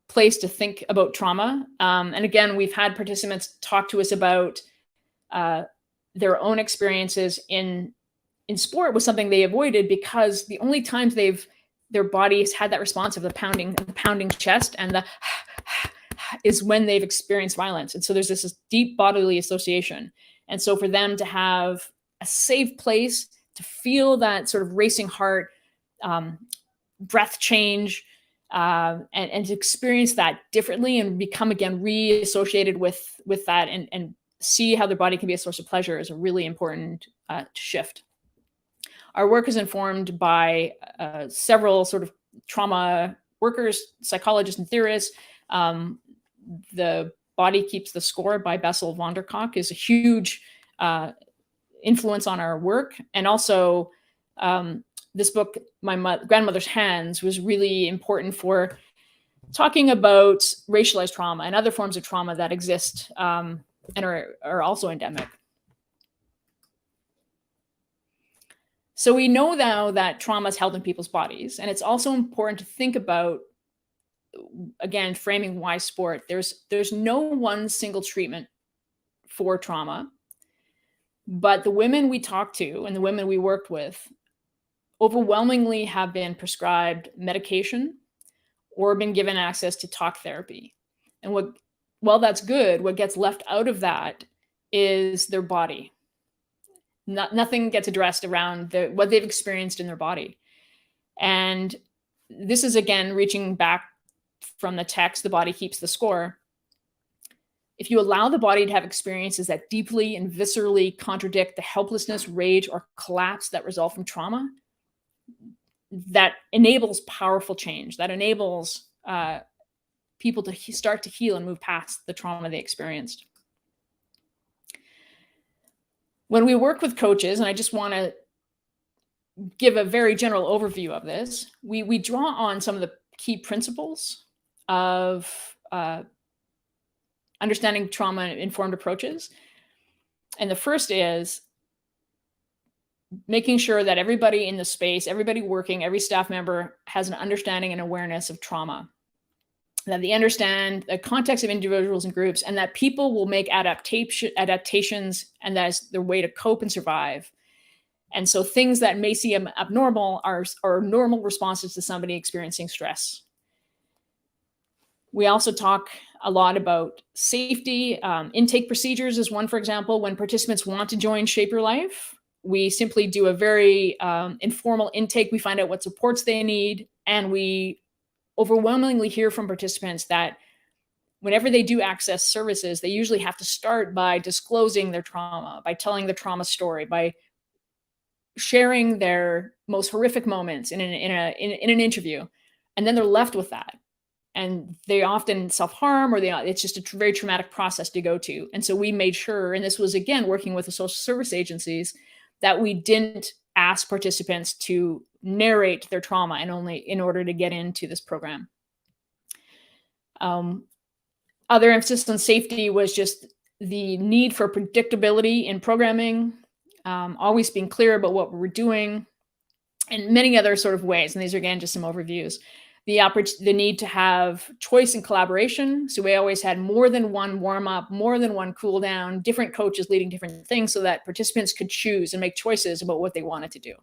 place to think about trauma. And again, we've had participants talk to us about their own experiences in sport was something they avoided because the only times their bodies had that response of the pounding chest and the is when they've experienced violence. And so there's this deep bodily association. And so for them to have a safe place to feel that sort of racing heart, breath change, and to experience that differently and become again reassociated with that, and see how their body can be a source of pleasure is a really important shift. Our work is informed by several sort of trauma workers, psychologists, and theorists. The Body Keeps the Score by Bessel van der Kolk is a huge influence on our work. And also this book, My Grandmother's Hands, was really important for talking about racialized trauma and other forms of trauma that exist and are also endemic. So we know now that trauma is held in people's bodies, and it's also important to think about, again, framing why sport. There's no one single treatment for trauma, but the women we talked to and the women we worked with overwhelmingly have been prescribed medication or been given access to talk therapy. And while that's good, what gets left out of that is their body. Nothing gets addressed around what they've experienced in their body. And this is, again, reaching back from the text, The Body Keeps the Score. If you allow the body to have experiences that deeply and viscerally contradict the helplessness, rage, or collapse that result from trauma, that enables powerful change, that enables people to start to heal and move past the trauma they experienced. When we work with coaches, and I just want to give a very general overview of this, we draw on some of the key principles of understanding trauma-informed approaches. And the first is making sure that everybody in the space, everybody working, every staff member has an understanding and awareness of trauma, that they understand the context of individuals and groups, and that people will make adaptations, and that is their way to cope and survive. And so things that may seem abnormal are normal responses to somebody experiencing stress. We also talk a lot about safety. Intake procedures is one, for example. When participants want to join Shape Your Life, we simply do a very informal intake. We find out what supports they need, and we overwhelmingly hear from participants that whenever they do access services, they usually have to start by disclosing their trauma, by telling the trauma story, by sharing their most horrific moments in an interview, and then they're left with that. And they often self-harm, or it's just a very traumatic process to go to. And so we made sure, and this was, again, working with the social service agencies, that we didn't ask participants to narrate their trauma and only in order to get into this program. Other emphasis on safety was just the need for predictability in programming, always being clear about what we're doing, and many other sort of ways. And these are, again, just some overviews. The need to have choice and collaboration. So we always had more than one warm-up, more than one cool-down, different coaches leading different things, so that participants could choose and make choices about what they wanted to do.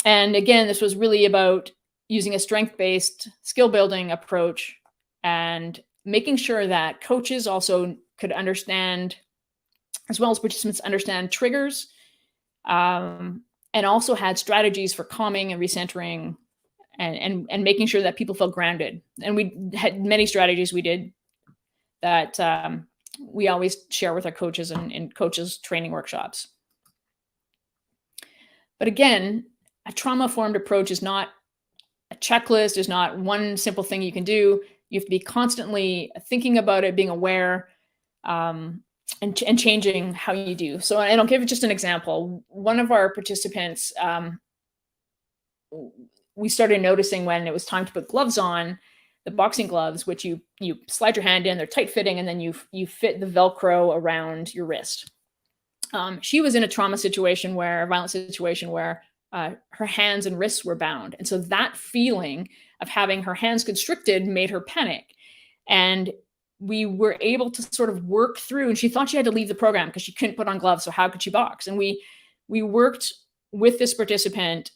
And again, this was really about using a strength-based skill-building approach and making sure that coaches also could understand, as well as participants understand, triggers, and also had strategies for calming and recentering, and making sure that people felt grounded. And we had many strategies we did that we always share with our coaches in coaches training workshops. But again, a trauma-formed approach is not a checklist, is not one simple thing you can do. You have to be constantly thinking about it, being aware, and changing how you do. So, and I'll give just an example. One of our participants, we started noticing when it was time to put gloves on, the boxing gloves, which you slide your hand in, they're tight fitting, and then you fit the Velcro around your wrist. She was in a violent situation where her hands and wrists were bound. And so that feeling of having her hands constricted made her panic. And we were able to sort of work through, and she thought she had to leave the program because she couldn't put on gloves. So how could she box? And we worked with this participant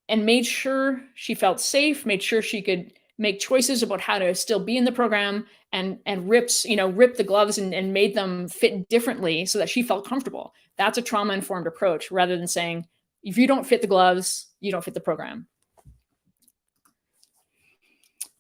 and made sure she felt safe, made sure she could make choices about how to still be in the program, and rip the gloves and made them fit differently so that she felt comfortable. That's a trauma-informed approach, rather than saying, if you don't fit the gloves, you don't fit the program.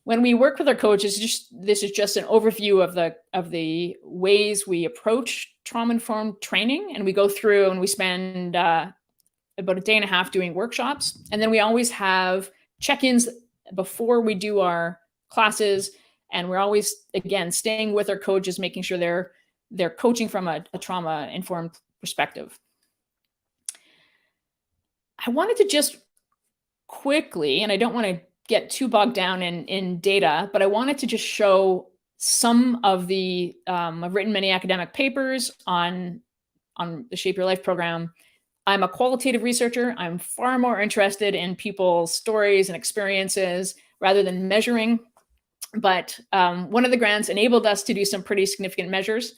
When we work with our coaches, this is just an overview of the ways we approach trauma-informed training, and we go through and we spend about a day and a half doing workshops, and then we always have check-ins before we do our classes, and we're always, again, staying with our coaches, making sure they're coaching from a trauma-informed perspective. I wanted to just quickly, and I don't want to get too bogged down in data, but I wanted to just show some of the, I've written many academic papers on the Shape Your Life program. I'm a qualitative researcher. I'm far more interested in people's stories and experiences rather than measuring. But one of the grants enabled us to do some pretty significant measures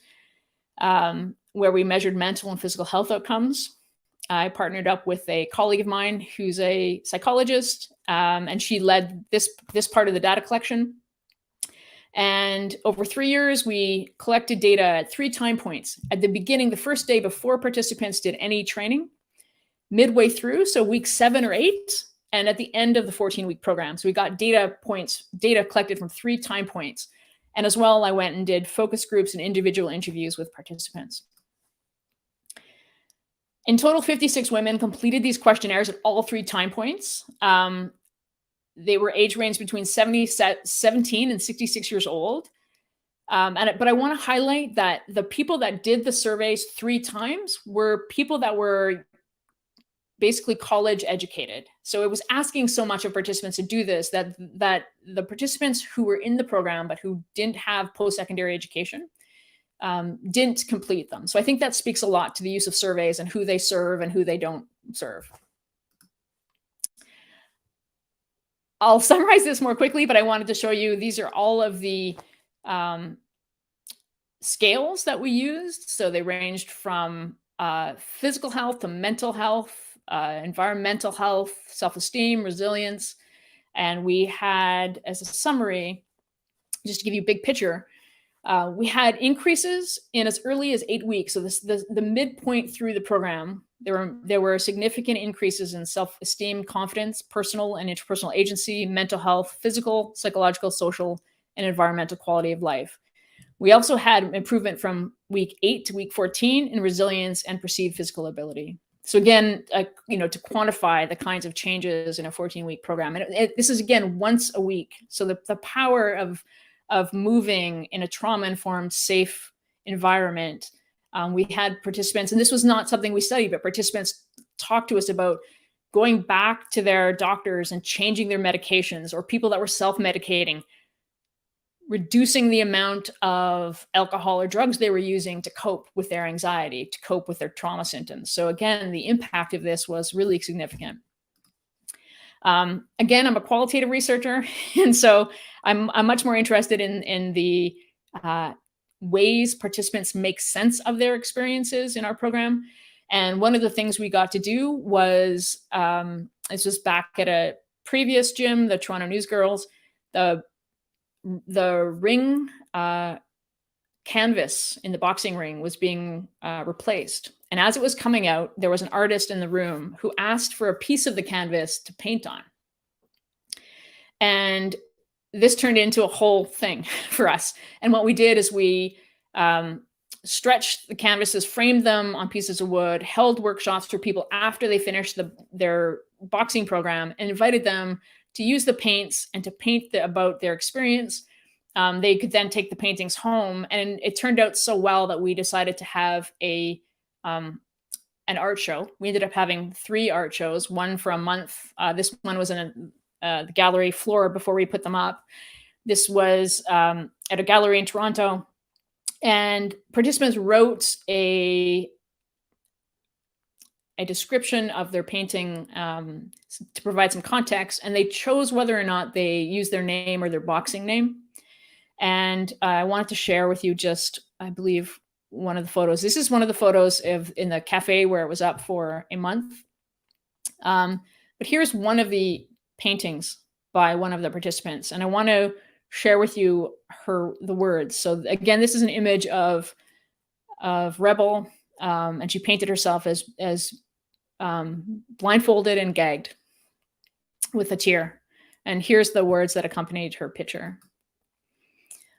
where we measured mental and physical health outcomes. I partnered up with a colleague of mine who's a psychologist, and she led this part of the data collection. And over 3 years, we collected data at 3 time points. At the beginning, the first day before participants did any training, midway through, so week 7 or 8, and at the end of the 14-week program. So we got data collected from 3 time points. And as well, I went and did focus groups and individual interviews with participants. In total, 56 women completed these questionnaires at all 3 time points. They were age ranged between 17 and 66 years old. But I want to highlight that the people that did the surveys 3 times were people that were basically college educated. So it was asking so much of participants to do this that the participants who were in the program but who didn't have post-secondary education didn't complete them. So I think that speaks a lot to the use of surveys and who they serve and who they don't serve. I'll summarize this more quickly, but I wanted to show you, these are all of the scales that we used. So they ranged from physical health to mental health, environmental health, self-esteem, resilience. And we had, as a summary, just to give you a big picture, we had increases in as early as 8 weeks. So the midpoint through the program, there were significant increases in self-esteem, confidence, personal and interpersonal agency, mental health, physical, psychological, social, and environmental quality of life. We also had improvement from week 8 to week 14 in resilience and perceived physical ability. So again, to quantify the kinds of changes in a 14-week program. And this is, again, once a week. So the power of moving in a trauma-informed, safe environment. We had participants, and this was not something we studied, but participants talked to us about going back to their doctors and changing their medications, or people that were self-medicating, reducing the amount of alcohol or drugs they were using to cope with their anxiety, to cope with their trauma symptoms. So again, the impact of this was really significant. Again, I'm a qualitative researcher, and so I'm much more interested in the ways participants make sense of their experiences in our program. And one of the things we got to do was, this was back at a previous gym, the Toronto Newsgirls, the ring canvas in the boxing ring was being replaced. And as it was coming out, there was an artist in the room who asked for a piece of the canvas to paint on. And this turned into a whole thing for us. And what we did is we stretched the canvases, framed them on pieces of wood, held workshops for people after they finished their boxing program, and invited them to use the paints and to paint about their experience. They could then take the paintings home. And it turned out so well that we decided to have an art show. We ended up having 3 art shows, one for a month. This one was in the gallery floor before we put them up. This was at a gallery in Toronto. And participants wrote a description of their painting to provide some context. And they chose whether or not they use their name or their boxing name. And I wanted to share with you just, I believe, one of the photos. This is one of the photos in the cafe where it was up for a month. But here's one of the paintings by one of the participants. And I want to share with you the words. So again, this is an image of Rebel, and she painted herself as blindfolded and gagged with a tear. And here's the words that accompanied her picture.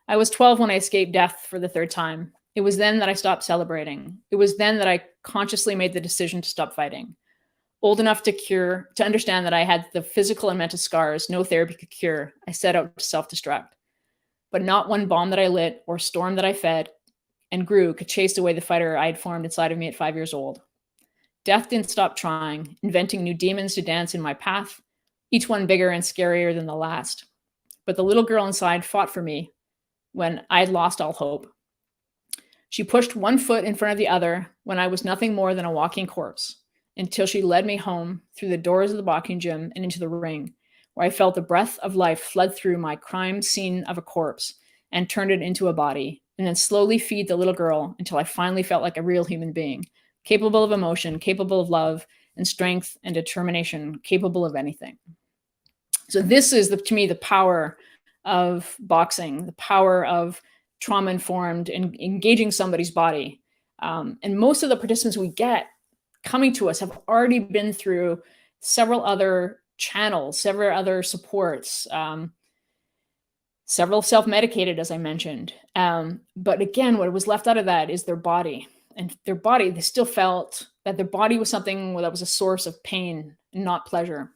I was 12 when I escaped death for the third time. It was then that I stopped celebrating. It was then that I consciously made the decision to stop fighting. Old enough to understand that I had the physical and mental scars no therapy could cure, I set out to self-destruct. But not one bomb that I lit or storm that I fed and grew could chase away the fighter I had formed inside of me at 5 years old. Death didn't stop trying, inventing new demons to dance in my path, each one bigger and scarier than the last. But the little girl inside fought for me when I had lost all hope. She pushed one foot in front of the other when I was nothing more than a walking corpse, until she led me home through the doors of the boxing gym and into the ring, where I felt the breath of life flood through my crime scene of a corpse and turned it into a body, and then slowly feed the little girl until I finally felt like a real human being, capable of emotion, capable of love and strength and determination, capable of anything. So this is, to me, the power of boxing, the power of trauma-informed and engaging somebody's body. And most of the participants we get coming to us have already been through several other channels, several other supports, several self-medicated, as I mentioned. But again, what was left out of that is their body. And their body, they still felt that their body was something that was a source of pain and not pleasure.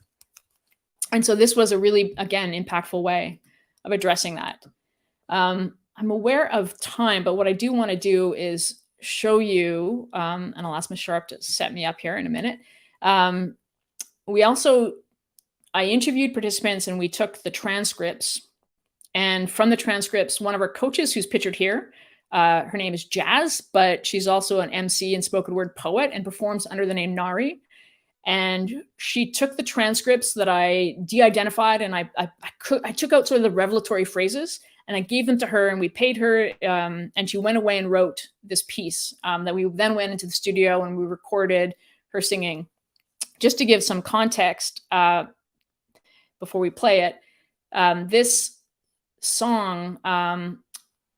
And so this was a really, again, impactful way of addressing that. I'm aware of time, but what I do want to do is show you, and I'll ask Ms. Sharp to set me up here in a minute. I interviewed participants and we took the transcripts. And from the transcripts, one of our coaches who's pictured here, her name is Jazz, but she's also an MC and spoken word poet and performs under the name Nari. And she took the transcripts that I de-identified and I took out sort of the revelatory phrases and I gave them to her and we paid her and she went away and wrote this piece that we then went into the studio and we recorded her singing. Just to give some context before we play it, this song,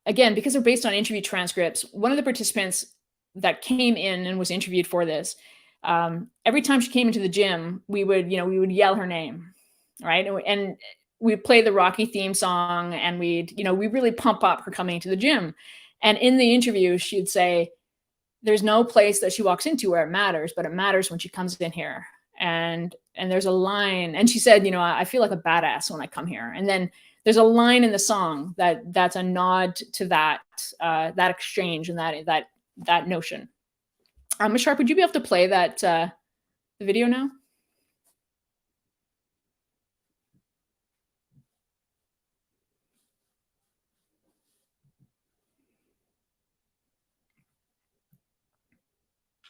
again, because they're based on interview transcripts, one of the participants that came in and was interviewed for this, every time she came into the gym, we would yell her name, right? And we'd play the Rocky theme song and we'd really pump up her coming into the gym. And in the interview, she'd say, there's no place that she walks into where it matters, but it matters when she comes in here. And there's a line, and she said, I feel like a badass when I come here. And then there's a line in the song that's a nod to that exchange and that notion. Ms. Sharp, would you be able to play that the video now?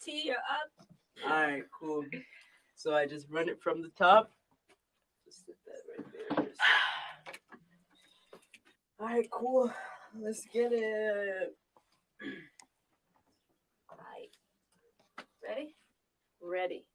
T, you're up. All right, cool. So I just run it from the top. Just sit that right there. All right, cool. Let's get it. All right. Ready? Ready.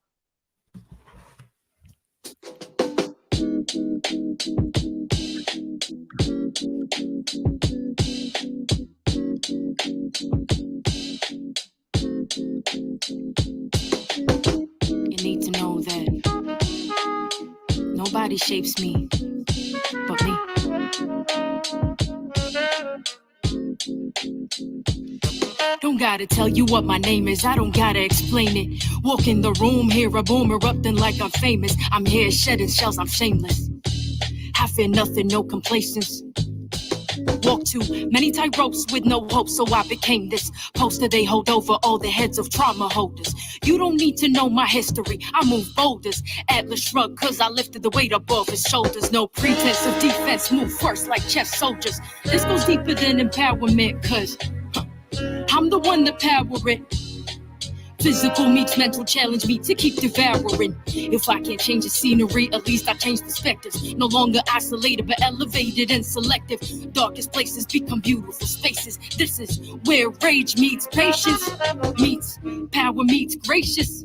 You need to know that nobody shapes me but me. Don't gotta tell you what my name is, I don't gotta explain it. Walk in the room, hear a boom erupting like I'm famous. I'm here shedding shells, I'm shameless. I fear nothing, no complacence. Walk too many tight ropes with no hope, so I became this poster they hold over all the heads of trauma holders. You don't need to know my history, I move boulders. Atlas shrug, cause I lifted the weight up off his shoulders. No pretense of defense, move first like chess soldiers. This goes deeper than empowerment, cause I'm the one to power it. Physical meets mental, challenge me to keep devouring. If I can't change the scenery, at least I change perspectives. No longer isolated, but elevated and selective. Darkest places become beautiful spaces. This is where rage meets patience, meets power meets gracious.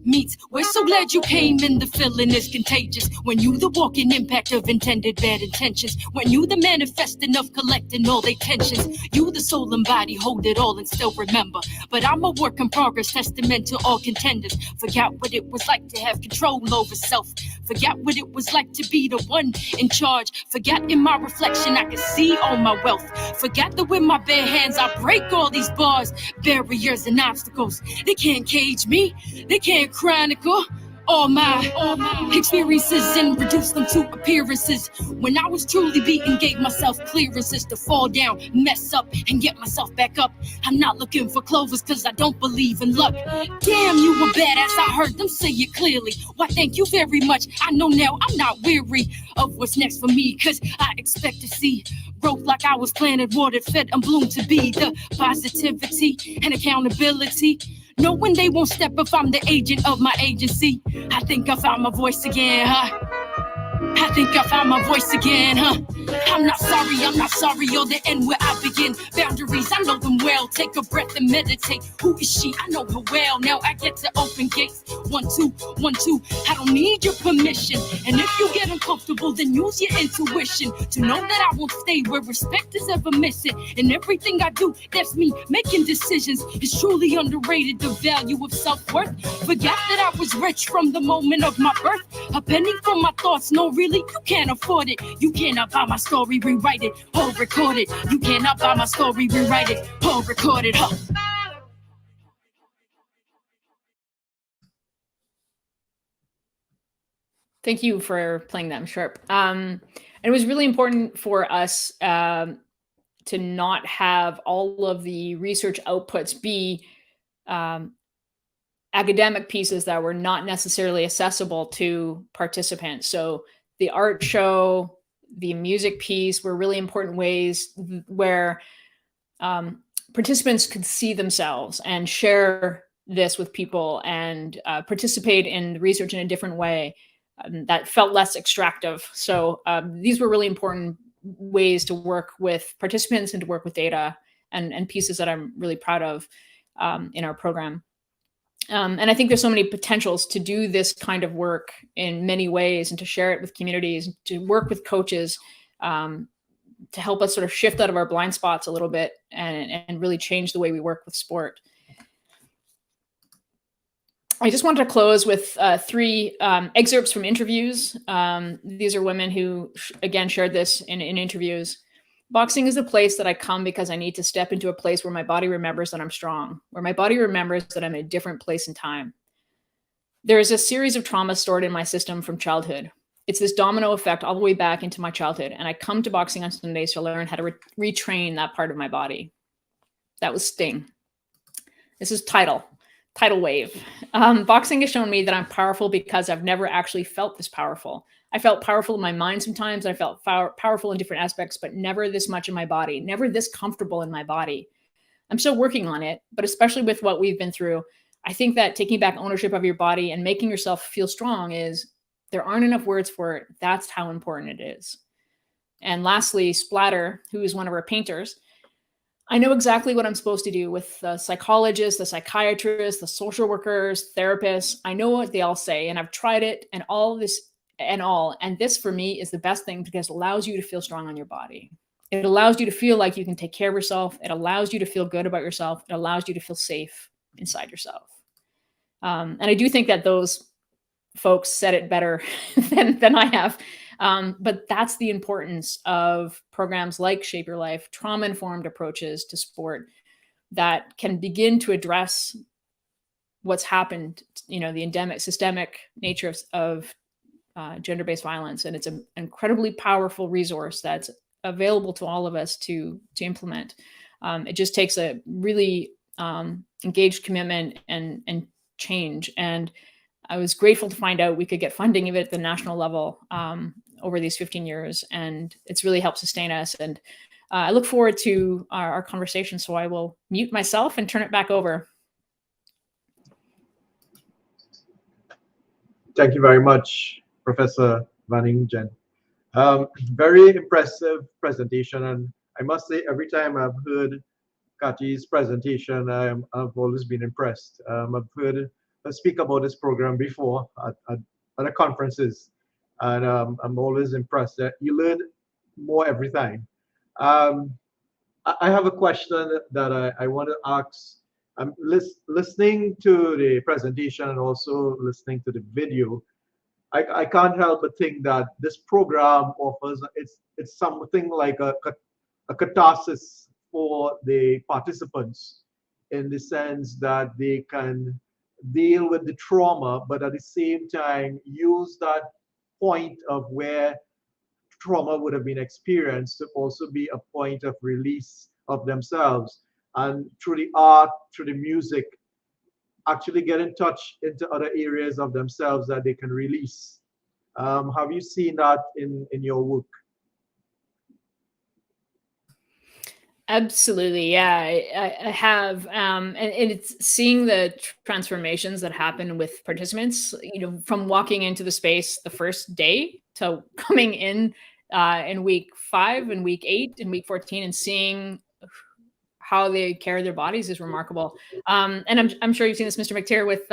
meets. We're so glad you came, and the feeling is contagious. When you the walking impact of intended bad intentions. When you the manifesting of collecting all they tensions. You the soul and body hold it all and still remember. But I'm a work in progress, testament to all contenders. Forgot what it was like to have control over self. Forgot what it was like to be the one in charge. Forgot in my reflection I could see all my wealth. Forgot that with my bare hands I break all these bars, barriers and obstacles. They can't cage me, they can't chronicle all my experiences and reduce them to appearances. When I was truly beaten, gave myself clearances to fall down, mess up, and get myself back up. I'm not looking for clovers cause I don't believe in luck. Damn, you a badass, I heard them say it clearly. Why, thank you very much. I know now I'm not weary of what's next for me, cause I expect to see growth like I was planted, watered, fed, and bloomed to be. The positivity and accountability, knowing they won't step if I'm the agent of my agency. I think I found my voice again, huh? I think I found my voice again, huh? I'm not sorry, you're the end where I begin. Boundaries, I know them well. Take a breath and meditate. Who is she? I know her well. Now I get to open gates. 1, 2, 1, 2. I don't need your permission. And if you get uncomfortable, then use your intuition to know that I won't stay where respect is ever missing. And everything I do, that's me making decisions. It's truly underrated, the value of self-worth. Forgot that I was rich from the moment of my birth. A penny from my thoughts, no, really, you can't afford it. You cannot buy my story, rewrite it, or record it. You cannot buy my story, rewrite it, or record it, huh? Thank you for playing that, Sharp. And it was really important for us to not have all of the research outputs be academic pieces that were not necessarily accessible to participants. So the art show, the music piece were really important ways where participants could see themselves and share this with people and participate in the research in a different way that felt less extractive. So these were really important ways to work with participants and to work with data and pieces that I'm really proud of in our program. And I think there's so many potentials to do this kind of work in many ways and to share it with communities, to work with coaches, to help us sort of shift out of our blind spots a little bit and really change the way we work with sport. I just wanted to close with 3 excerpts from interviews. These are women who, again, shared this in interviews. Boxing is a place that I come because I need to step into a place where my body remembers that I'm strong, where my body remembers that I'm in a different place in time. There is a series of traumas stored in my system from childhood. It's this domino effect all the way back into my childhood, and I come to boxing on Sundays to learn how to retrain that part of my body. That was Sting. This is Tidal Wave. Boxing has shown me that I'm powerful because I've never actually felt this powerful. I felt powerful in my mind sometimes. I felt powerful in different aspects, but never this much in my body, never this comfortable in my body. I'm still working on it, but especially with what we've been through, I think that taking back ownership of your body and making yourself feel strong there aren't enough words for it. That's how important it is. And lastly, Splatter, who is one of our painters, I know exactly what I'm supposed to do with the psychologists, the psychiatrists, the social workers, therapists. I know what they all say, and I've tried it and all this and this for me is the best thing because it allows you to feel strong on your body. It allows you to feel like you can take care of yourself. It allows you to feel good about yourself. It allows you to feel safe inside yourself. And I do think that those folks said it better than I have. But that's the importance of programs like Shape Your Life, trauma-informed approaches to sport that can begin to address what's happened, the endemic, systemic nature of gender-based violence. And it's an incredibly powerful resource that's available to all of us to implement. It just takes a really engaged commitment and change. And I was grateful to find out we could get funding of it at the national level over these 15 years. And it's really helped sustain us. And I look forward to our conversation. So I will mute myself and turn it back over. Thank you very much, Professor van Ingen. Very impressive presentation. And I must say, every time I've heard Cathy's presentation, I've always been impressed. I've heard speak about this program before at other conferences, and I'm always impressed that you learn more every time. I have a question that I want to ask. I'm listening to the presentation and also listening to the video. I can't help but think that this program offers it's something like a catharsis for the participants, in the sense that they can deal with the trauma, but at the same time use that point of where trauma would have been experienced to also be a point of release of themselves, and through the art, through the music, actually get in touch into other areas of themselves that they can release. Have you seen that in your work? Absolutely, yeah, I have, and it's seeing the transformations that happen with participants. You know, from walking into the space the first day to coming in week 5 and week 8 and week 14, and seeing how they carry their bodies is remarkable. And I'm sure you've seen this, Mr. McTeer, with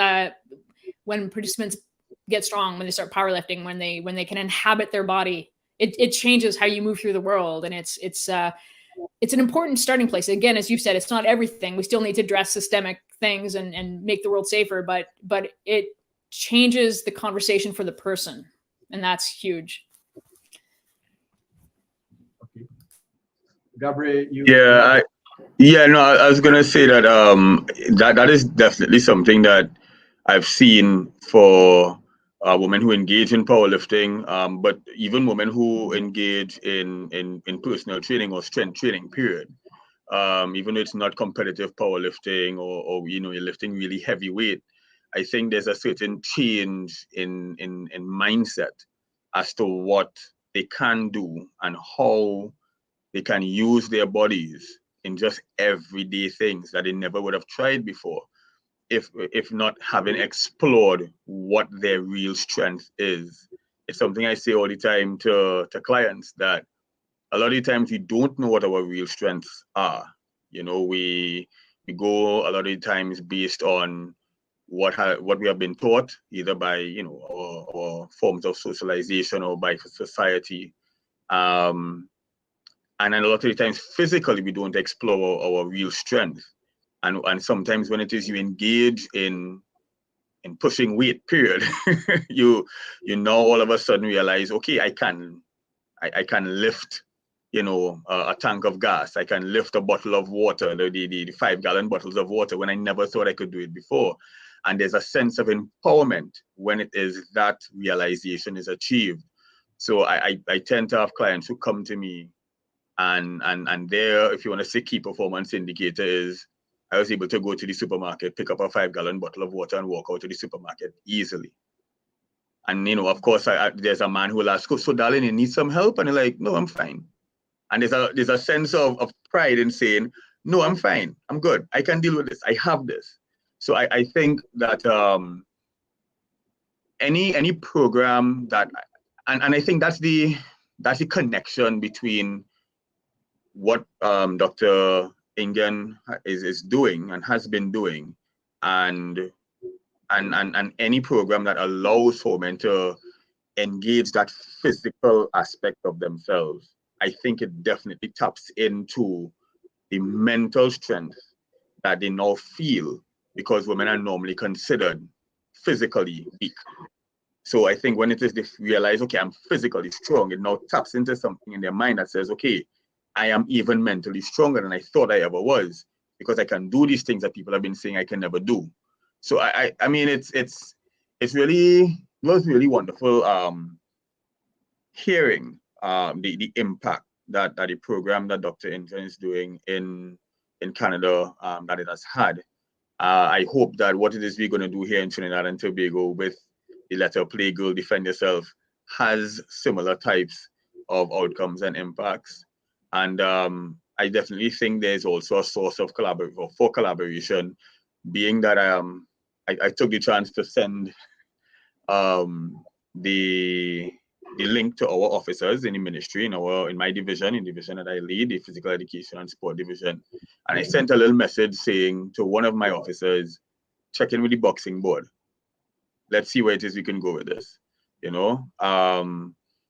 when participants get strong, when they start powerlifting, when they can inhabit their body, it changes how you move through the world, and it's an important starting place. Again, as you said, it's not everything. We still need to address systemic things and make the world safer, but it changes the conversation for the person, and that's huge. Okay. Gabriel, you no, I was gonna say that that is definitely something that I've seen for women who engage in powerlifting, but even women who engage in personal training or strength training, period. Even though it's not competitive powerlifting or you know, you're lifting really heavy weight, I think there's a certain change in mindset as to what they can do and how they can use their bodies in just everyday things that they never would have tried before, if not having explored what their real strength is. It's something I say all the time to clients, that a lot of the times we don't know what our real strengths are. You know, we go a lot of the times based on what we have been taught, either by, you know, our forms of socialization or by society. And then a lot of the times physically we don't explore our real strength. And sometimes when it is you engage in pushing weight, period, you now all of a sudden realize, okay, I can lift, you know, a tank of gas. I can lift a bottle of water, the 5-gallon bottles of water, when I never thought I could do it before. And there's a sense of empowerment when it is that realization is achieved. So I tend to have clients who come to me, and there, if you want to say key performance indicator, is I was able to go to the supermarket, pick up a 5-gallon bottle of water and walk out to the supermarket easily. And, you know, of course, there's a man who will ask, oh, so darling, you need some help? And you're like, no, I'm fine. And there's a sense of pride in saying, no, I'm fine. I'm good. I can deal with this. I have this. So I think that any program that, and I think that's the connection between what Dr. Ingen is doing and has been doing, and any program that allows for men to engage that physical aspect of themselves. I think it definitely taps into the mental strength that they now feel, because women are normally considered physically weak. So I think when it is they realize, okay, I'm physically strong, it now taps into something in their mind that says, okay, I am even mentally stronger than I thought I ever was, because I can do these things that people have been saying I can never do. So I mean, it was really wonderful hearing the impact that the program that Dr. Ingen is doing in Canada that it has had. I hope that what it is we're going to do here in Trinidad and Tobago with the letter Play Girl Defend Yourself has similar types of outcomes and impacts. And I definitely think there's also a source of collaboration, being that I took the chance to send the link to our officers in the ministry, in my division, in the division that I lead, the physical education and sport division. And I sent a little message saying to one of my officers, check in with the boxing board. let's see where it is we can go with this, you know.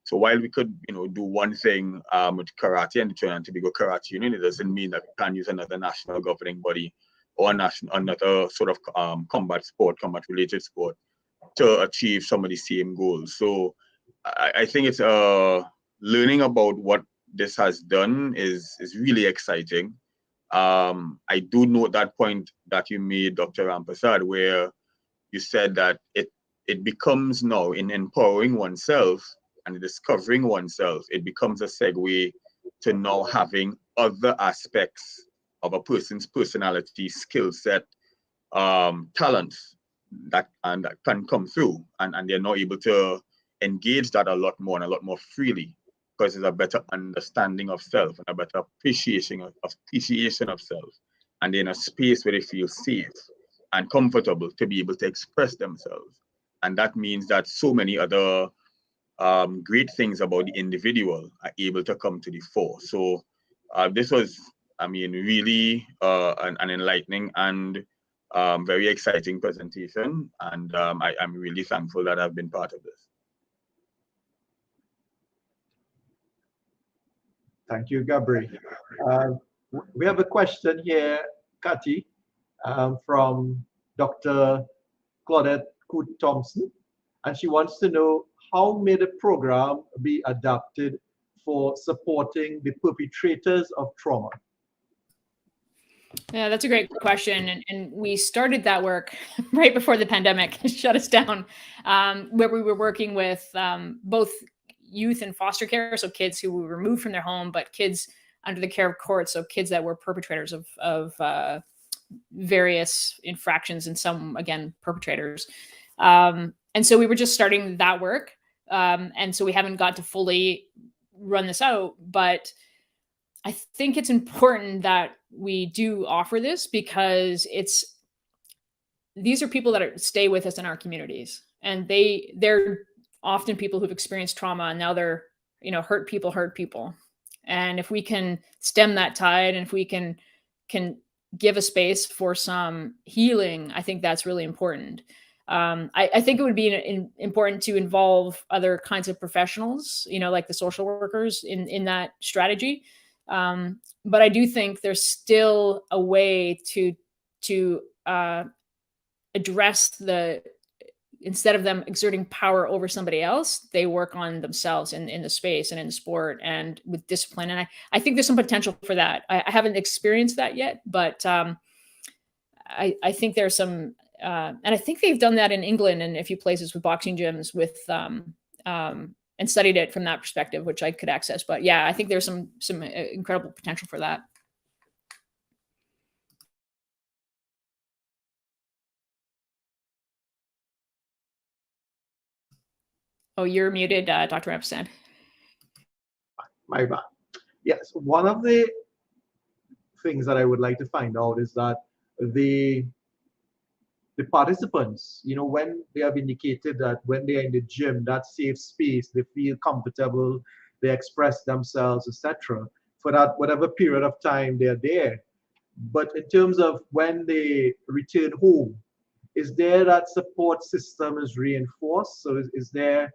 So while we could, you know, do one thing with karate and the Trinidad and Tobago Karate Union, it doesn't mean that we can't use another national governing body or another sort of combat-related sport to achieve some of the same goals. So I think it's learning about what this has done is really exciting. I do note that point that you made, Dr. Rampersad, where you said that it becomes now, in empowering oneself and discovering oneself, it becomes a segue to now having other aspects of a person's personality, skill set, talents that can come through, and they're now able to engage that a lot more and a lot more freely, because there's a better understanding of self and a better appreciation of self, and they're in a space where they feel safe and comfortable to be able to express themselves. And that means that so many other great things about the individual are able to come to the fore. So this was, I mean, really an enlightening and very exciting presentation. And I'm really thankful that I've been part of this. Thank you, Gabri. We have a question here, Cathy, from Dr. Claudette Coot-Thompson, and she wants to know, how may the program be adapted for supporting the perpetrators of trauma? Yeah, that's a great question. And we started that work right before the pandemic shut us down, where we were working with both youth in foster care, so kids who were removed from their home, but kids under the care of courts, so kids that were perpetrators of various infractions, and some, again, perpetrators. And so we were just starting that work. And so we haven't got to fully run this out, but I think it's important that we do offer this, because these are people that stay with us in our communities, and they're often people who've experienced trauma, and now they're, hurt people. And if we can stem that tide, and if we can give a space for some healing, I think that's really important. I think it would be important to involve other kinds of professionals, like the social workers in that strategy. But I do think there's still a way to address instead of them exerting power over somebody else, they work on themselves in the space and in the sport and with discipline. And I think there's some potential for that. I haven't experienced that yet, but I think there's some, and I think they've done that in England and a few places with boxing gyms with, and studied it from that perspective, which I could access. But yeah, I think there's some incredible potential for that. Oh, you're muted, Dr. Rampersad. My bad. Yes, one of the things that I would like to find out is that the participants, when they have indicated that when they are in the gym, that safe space, they feel comfortable, they express themselves, etc., for that whatever period of time they're there. But in terms of when they return home, is there that support system is reinforced? So is that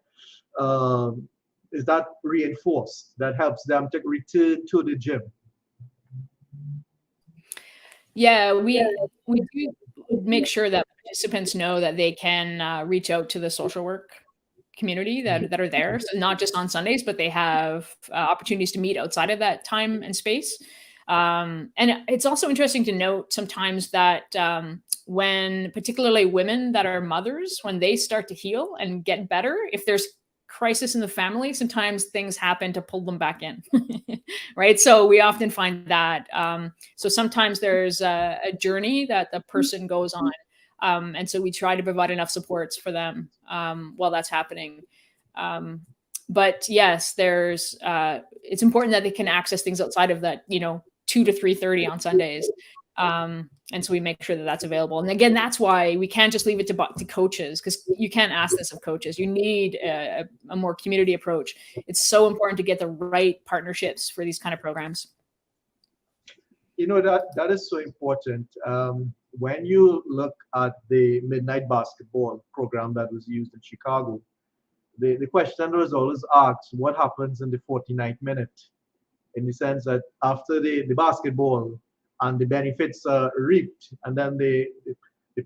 reinforced that helps them to return to the gym? Yeah, we do make sure that participants know that they can reach out to the social work community that are there. So not just on Sundays, but they have opportunities to meet outside of that time and space. And it's also interesting to note sometimes that when particularly women that are mothers, when they start to heal and get better, if there's crisis in the family, sometimes things happen to pull them back in, right? So we often find that. So sometimes there's a journey that the person goes on. And so we try to provide enough supports for them while that's happening. But yes, it's important that they can access things outside of that, 2 to 3:30 on Sundays. And so we make sure that that's available. And again, that's why we can't just leave it to coaches, because you can't ask this of coaches. You need a more community approach. It's so important to get the right partnerships for these kind of programs. That is so important. when you look at the midnight basketball program that was used in Chicago, the question was always asked, what happens in the 49th minute? In the sense that after the basketball and the benefits are reaped, and then the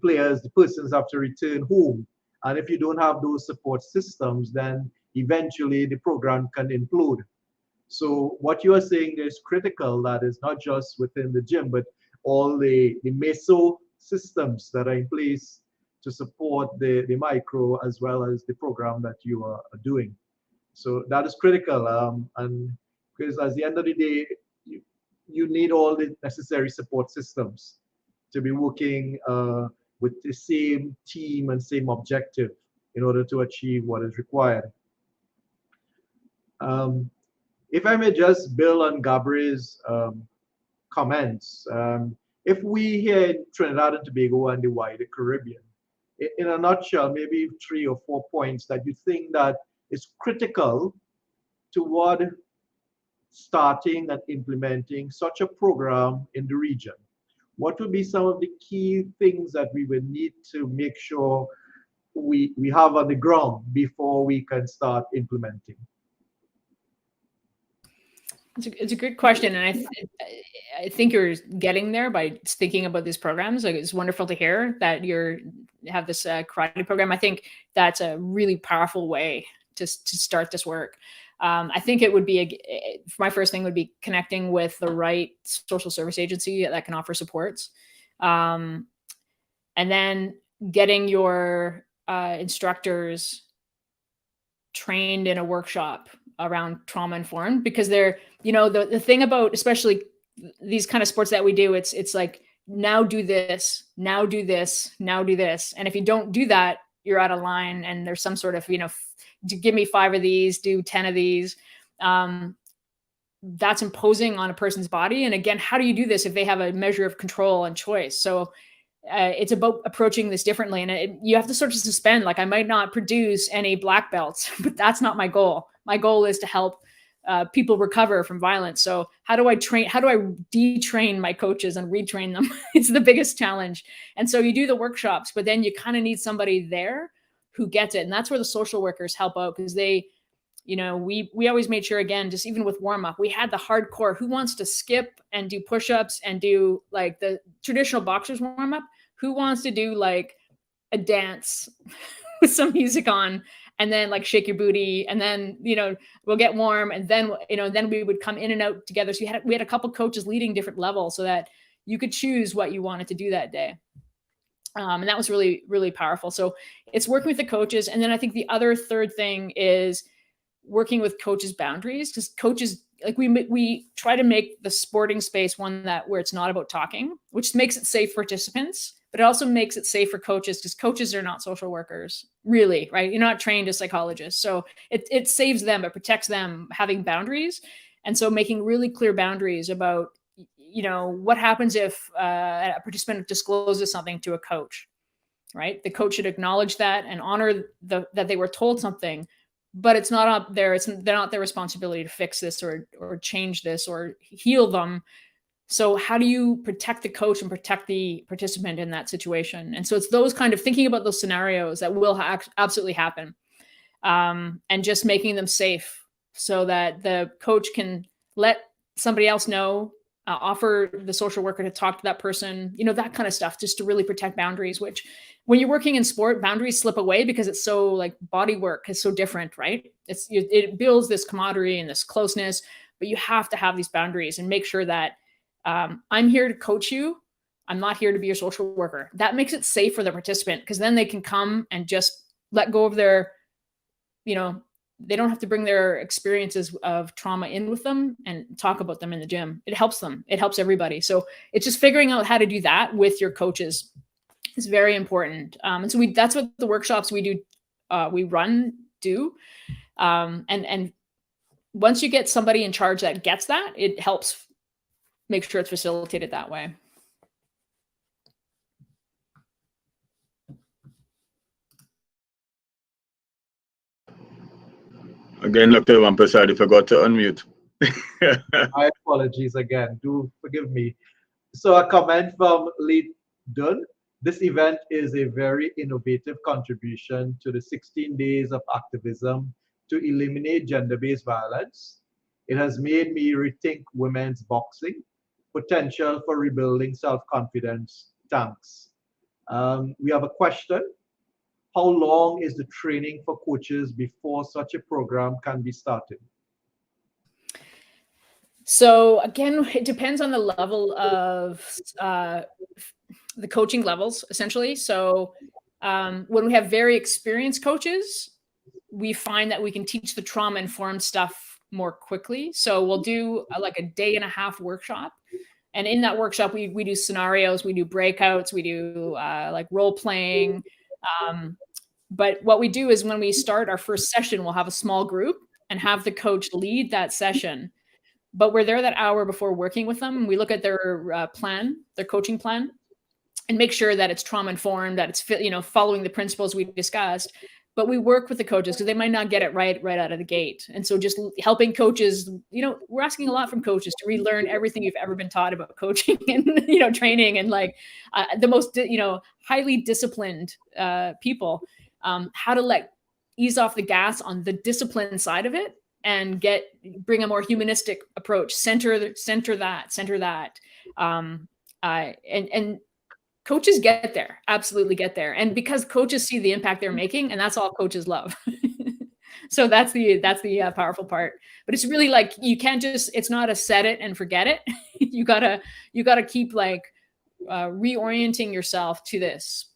players, the persons have to return home. And if you don't have those support systems, then eventually the program can implode. So what you are saying is critical, that is not just within the gym, but all the meso systems that are in place to support the micro as well as the program that you are doing. So that is critical. And because at the end of the day, you need all the necessary support systems to be working with the same team and same objective in order to achieve what is required. If I may just build on Gabriel's comments, if we here in Trinidad and Tobago and the wider Caribbean, in a nutshell, maybe 3 or 4 points that you think that is critical toward starting and implementing such a program in the region, what would be some of the key things that we would need to make sure we have on the ground before we can start implementing? It's a good question, and I think you're getting there by thinking about these programs. Like, it's wonderful to hear that you have this karate program. I think that's a really powerful way to start this work. I think it would be my first thing would be connecting with the right social service agency that can offer supports, and then getting your instructors trained in a workshop around trauma informed, because they're, the thing about especially these kind of sports that we do, it's like, now do this, now do this, now do this. And if you don't do that, you're out of line, and there's some sort of, give me 5 of these, do 10 of these. That's imposing on a person's body. And again, how do you do this if they have a measure of control and choice? So it's about approaching this differently. And you have to sort of suspend, like, I might not produce any black belts, but that's not my goal. My goal is to help people recover from violence. So how do I detrain my coaches and retrain them? It's the biggest challenge. And so you do the workshops, but then you kind of need somebody there who gets it. And that's where the social workers help out, because they, we always made sure, again, just even with warm up, we had the hardcore who wants to skip and do push-ups and do like the traditional boxers warm up, who wants to do like a dance with some music on, and then like shake your booty, and then, we'll get warm, and then, then we would come in and out together. So we had a couple coaches leading different levels so that you could choose what you wanted to do that day. And that was really, really powerful. So it's working with the coaches. And then I think the other third thing is working with coaches' boundaries, because coaches, like, we try to make the sporting space one where it's not about talking, which makes it safe for participants, but it also makes it safe for coaches, because coaches are not social workers, really, right? You're not trained as psychologists. So it saves them, it protects them having boundaries. And so making really clear boundaries about, what happens if a participant discloses something to a coach, right? The coach should acknowledge that and honor that they were told something, but it's not up there. They're not their responsibility to fix this or change this or heal them. So how do you protect the coach and protect the participant in that situation? And so it's those kind of thinking about those scenarios that will absolutely happen, and just making them safe so that the coach can let somebody else know, offer the social worker to talk to that person, that kind of stuff, just to really protect boundaries, which when you're working in sport, boundaries slip away because it's so, like, body work is so different, right? It builds this camaraderie and this closeness, but you have to have these boundaries and make sure that I'm here to coach you. I'm not here to be your social worker. That makes it safe for the participant, because then they can come and just let go of their, they don't have to bring their experiences of trauma in with them and talk about them in the gym. It helps them. It helps everybody. So it's just figuring out how to do that with your coaches is very important. And so that's what the workshops we do, do. And once you get somebody in charge that gets that, it helps make sure it's facilitated that way. Again, Dr. Rampersad, you forgot to unmute. My apologies again. Do forgive me. So a comment from Lee done. This event is a very innovative contribution to the 16 days of activism to eliminate gender-based violence. It has made me rethink women's boxing, potential for rebuilding self-confidence. Thanks. We have a question. How long is the training for coaches before such a program can be started? So again, it depends on the level of the coaching levels, essentially. So when we have very experienced coaches, we find that we can teach the trauma-informed stuff more quickly. So we'll do like a 1.5-day workshop. And in that workshop, we do scenarios, we do breakouts, we do like role playing. But what we do is when we start our first session, we'll have a small group and have the coach lead that session. But we're there that hour before working with them. We look at their plan, their coaching plan, and make sure that it's trauma-informed, that it's following the principles we discussed. But we work with the coaches because they might not get it right out of the gate. And so just helping coaches, we're asking a lot from coaches to relearn everything you've ever been taught about coaching and, training and like the most, highly disciplined people, how to ease off the gas on the discipline side of it and bring a more humanistic approach, center that. And coaches get there, absolutely get there. And because coaches see the impact they're making, and that's all coaches love. So that's the powerful part. But it's really like, you can't it's not a set it and forget it. you gotta keep reorienting yourself to this.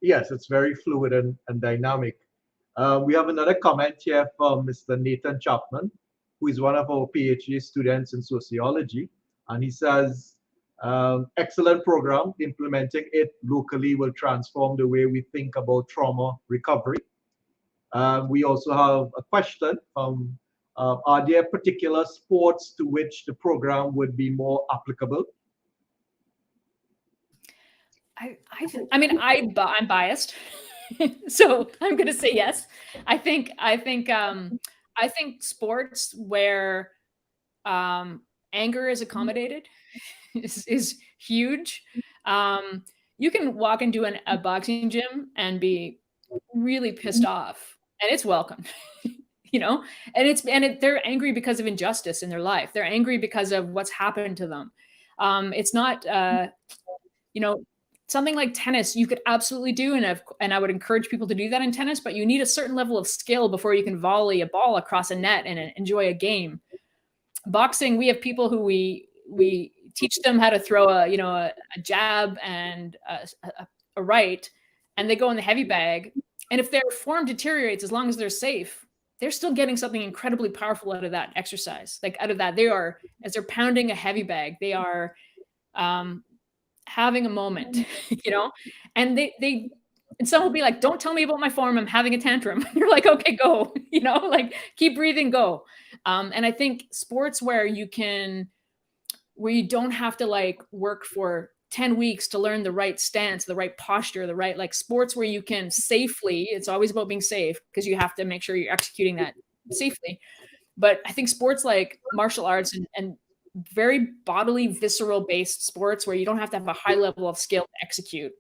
Yes, it's very fluid and dynamic. We have another comment here from Mr. Nathan Chapman, who is one of our PhD students in sociology. And he says, excellent program. Implementing it locally will transform the way we think about trauma recovery. We also have a question from, are there particular sports to which the program would be more applicable? I'm biased, so I'm going to say yes. I think sports where anger is accommodated is huge. You can walk into a boxing gym and be really pissed off, and it's welcome. And they're angry because of injustice in their life. They're angry because of what's happened to them. It's not, something like tennis you could absolutely do, and I would encourage people to do that in tennis, but you need a certain level of skill before you can volley a ball across a net and enjoy a game. Boxing, we have people who we teach them how to throw a jab and a right, and they go in the heavy bag. And if their form deteriorates, as long as they're safe, they're still getting something incredibly powerful out of that exercise. Like out of that, as they're pounding a heavy bag, they are having a moment, and and some will be like, don't tell me about my form, I'm having a tantrum. You're like, okay, go, keep breathing, go. And I think sports where you don't have to work for 10 weeks to learn the right stance, the right posture, the right, sports where you can safely, it's always about being safe because you have to make sure you're executing that safely. But I think sports like martial arts and very bodily, visceral based sports where you don't have to have a high level of skill to execute.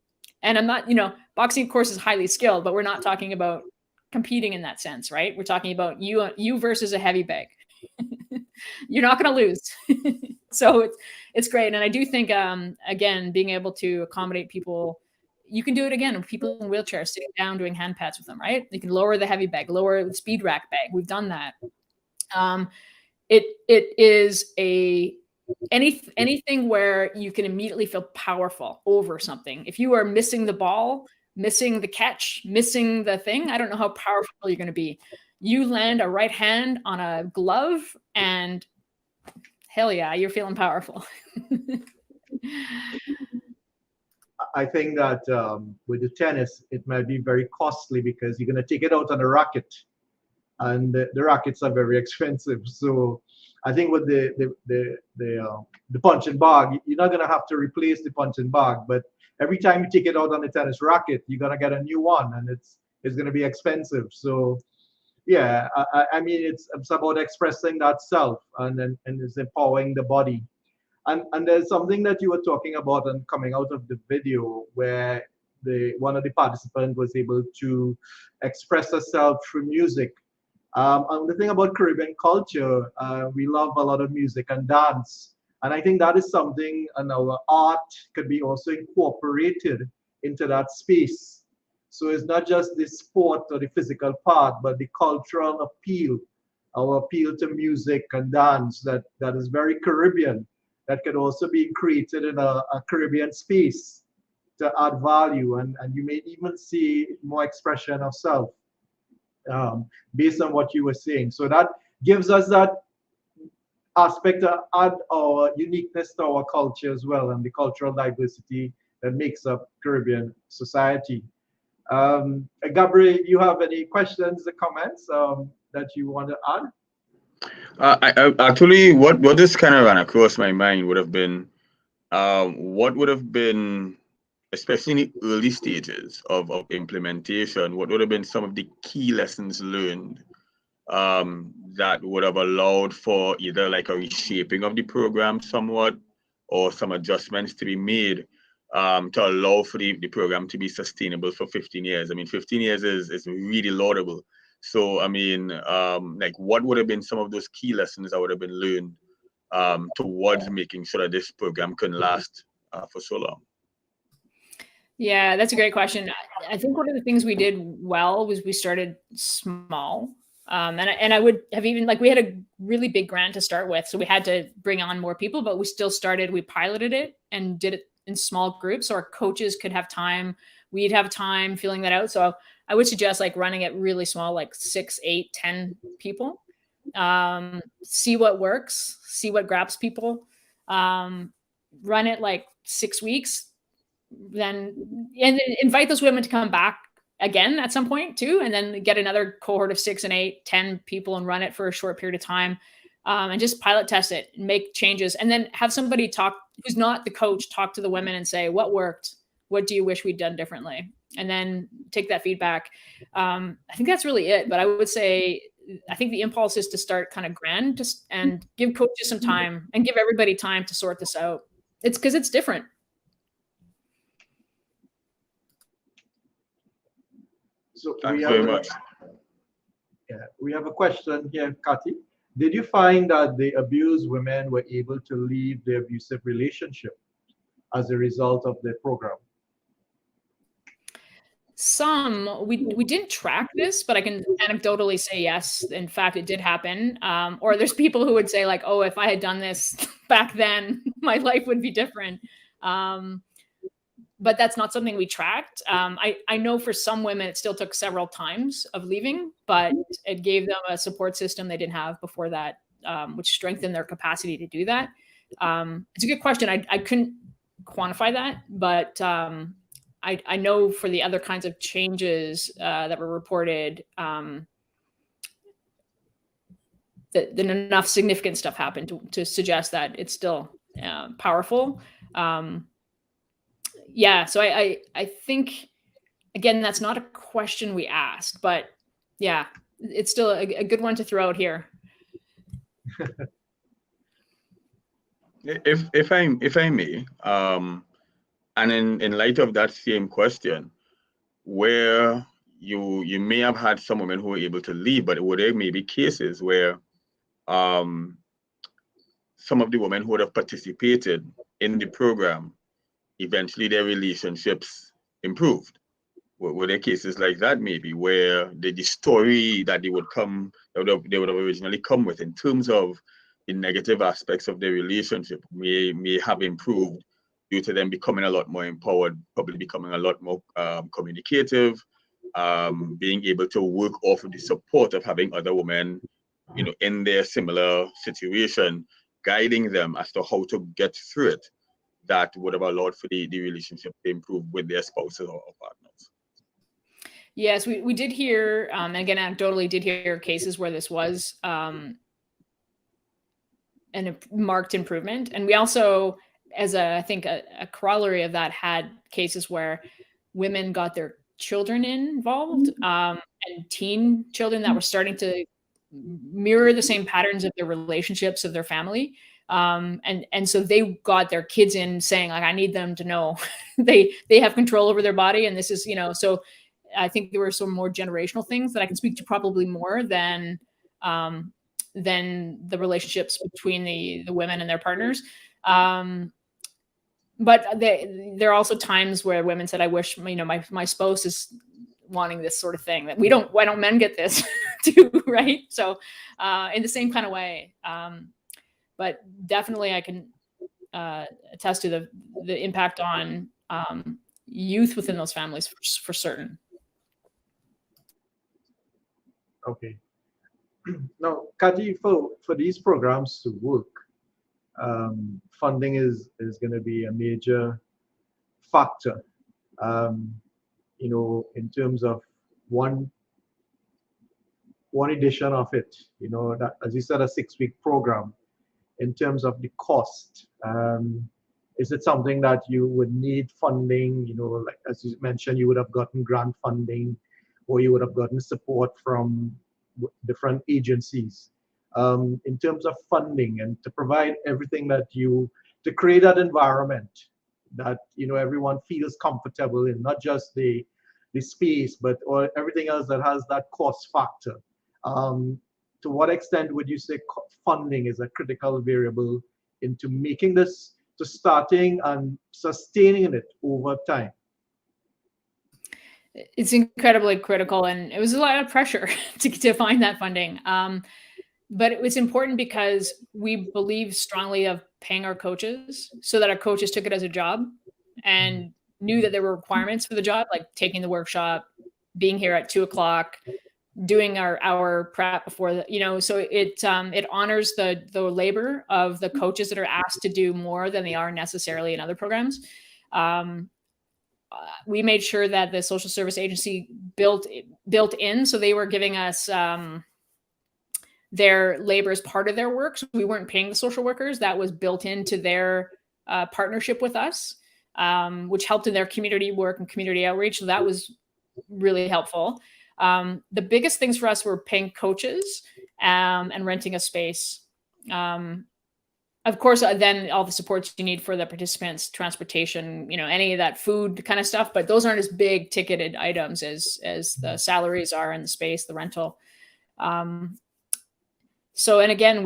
And I'm not, boxing of course is highly skilled, but we're not talking about competing in that sense, right? We're talking about you versus a heavy bag. You're not going to lose. So it's great. And I do think, again, being able to accommodate people, you can do it again with people in wheelchairs sitting down doing hand pats with them, right? You can lower the heavy bag, lower the speed rack bag. We've done that. It is anything where you can immediately feel powerful over something. If you are missing the ball, missing the catch, missing the thing, I don't know how powerful you're going to be. You land a right hand on a glove and hell yeah, you're feeling powerful. I think that with the tennis, it might be very costly because you're going to take it out on a racket, and the rackets are very expensive. So I think with the punching bag, you're not going to have to replace the punching bag, but every time you take it out on the tennis racket, you're going to get a new one, and it's going to be expensive. So yeah, I mean, it's about expressing that self and it's empowering the body. And there's something that you were talking about and coming out of the video where one of the participants was able to express herself through music. And the thing about Caribbean culture, we love a lot of music and dance. And I think that is something, and our art could be also incorporated into that space. So it's not just the sport or the physical part, but the cultural appeal, our appeal to music and dance that is very Caribbean, that could also be created in a Caribbean space to add value. And you may even see more expression of self based on what you were saying. So that gives us that aspect to add our uniqueness to our culture as well, and the cultural diversity that makes up Caribbean society. Gabriel, you have any questions or comments that you want to add? I actually, what this kind of ran across my mind would have been, what would have been, especially in the early stages of implementation, what would have been some of the key lessons learned that would have allowed for either like a reshaping of the program somewhat, or some adjustments to be made to allow for the program to be sustainable for 15 years. I mean, 15 years is really laudable. So, I mean, like what would have been some of those key lessons that would have been learned towards making sure that this program can last for so long? Yeah, that's a great question. I think one of the things we did well was we started small. And I would have even, like, we had a really big grant to start with, so we had to bring on more people, but we still started, we piloted it and did it in small groups so our coaches could have time, we'd have time filling that out. So I would suggest like running it really small, like 6, 8, 10 people, see what works, see what grabs people, run it like 6 weeks, then invite those women to come back again at some point too, and then get another cohort of 6 and 8, 10 people and run it for a short period of time, and just pilot test it, make changes, and then have somebody talk who's not the coach talk to the women and say, what worked? What do you wish we'd done differently? And then take that feedback. I think that's really it. But I would say, I think the impulse is to start kind of grand and give coaches some time and give everybody time to sort this out. It's because it's different. So Thanks very much. Yeah, we have a question here, Cathy. Did you find that the abused women were able to leave the abusive relationship as a result of the program? Some, we didn't track this, but I can anecdotally say yes. In fact, it did happen. Or there's people who would say like, oh, if I had done this back then, my life would be different. But that's not something we tracked. I know for some women, it still took several times of leaving, but it gave them a support system they didn't have before that, which strengthened their capacity to do that. It's a good question. I couldn't quantify that, but I know for the other kinds of changes that were reported, that enough significant stuff happened to suggest that it's still powerful. Yeah, so I think, again, that's not a question we asked, but yeah, it's still a good one to throw out here. If I may, and in light of that same question, where you may have had some women who were able to leave, but were there maybe cases where some of the women who would have participated in the program, eventually their relationships improved? Were there cases like that maybe where the story that they would have originally come with in terms of the negative aspects of their relationship may have improved due to them becoming a lot more empowered, probably becoming a lot more communicative, being able to work off of the support of having other women, in their similar situation, guiding them as to how to get through it, that would have allowed for the relationship to improve with their spouses or partners? Yes, we did hear, and again, anecdotally did hear cases where this was a marked improvement. And we also, as I think a corollary of that, had cases where women got their children involved, and teen children that were starting to mirror the same patterns of their relationships of their family. And so they got their kids in saying, like, I need them to know they have control over their body. And this is, so I think there were some more generational things that I can speak to probably more than the relationships between the women and their partners. But there are also times where women said, I wish, my spouse is wanting this sort of thing, that why don't men get this too, right? So in the same kind of way. But definitely I can attest to the impact on youth within those families for certain. Okay. Now, Cathy, for these programs to work, funding is going to be a major factor. In terms of one edition of it, that, as you said, a 6-week program. In terms of the cost, is it something that you would need funding? Like as you mentioned, you would have gotten grant funding, or you would have gotten support from different agencies. In terms of funding and to provide everything to create that environment that everyone feels comfortable in, not just the space, but everything else that has that cost factor. To what extent would you say funding is a critical variable into making this, to starting and sustaining it over time? It's incredibly critical, and it was a lot of pressure to find that funding. But it was important because we believe strongly of paying our coaches, so that our coaches took it as a job and knew that there were requirements for the job, like taking the workshop, being here at 2:00, doing our hour prep before so it honors the labor of the coaches that are asked to do more than they are necessarily in other programs. We made sure that the social service agency built in, so they were giving us their labor as part of their work. So we weren't paying the social workers. That was built into their partnership with us, which helped in their community work and community outreach. So that was really helpful. The biggest things for us were paying coaches and renting a space. Of course, then all the supports you need for the participants, transportation, any of that food kind of stuff, but those aren't as big ticketed items as the salaries are, and the space, the rental. So, and again,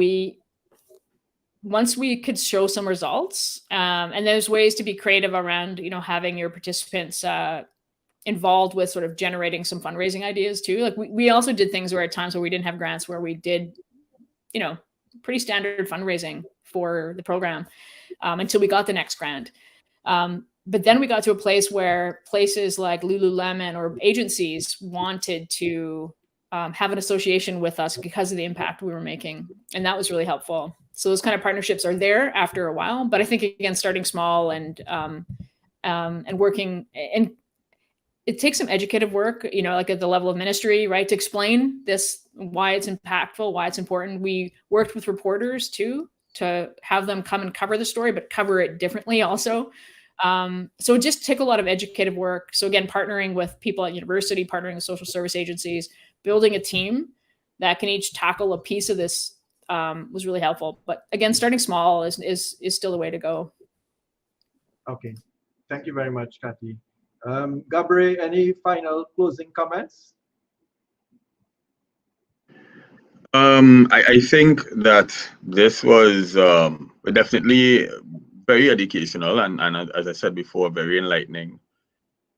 once we could show some results, and there's ways to be creative around, having your participants involved with sort of generating some fundraising ideas too. Like we also did things where at times where we didn't have grants, where we did, pretty standard fundraising for the program until we got the next grant. But then we got to a place where places like Lululemon or agencies wanted to have an association with us because of the impact we were making. And that was really helpful. So those kind of partnerships are there after a while, but I think, again, starting small and working, and it takes some educative work, like at the level of ministry, right? To explain this, why it's impactful, why it's important. We worked with reporters too, to have them come and cover the story, but cover it differently also. So it just took a lot of educative work. So again, partnering with people at university, partnering with social service agencies, building a team that can each tackle a piece of this was really helpful. But again, starting small is still the way to go. Okay, thank you very much, Cathy. Gabriel, any final closing comments? I think that this was definitely very educational and as I said before, very enlightening.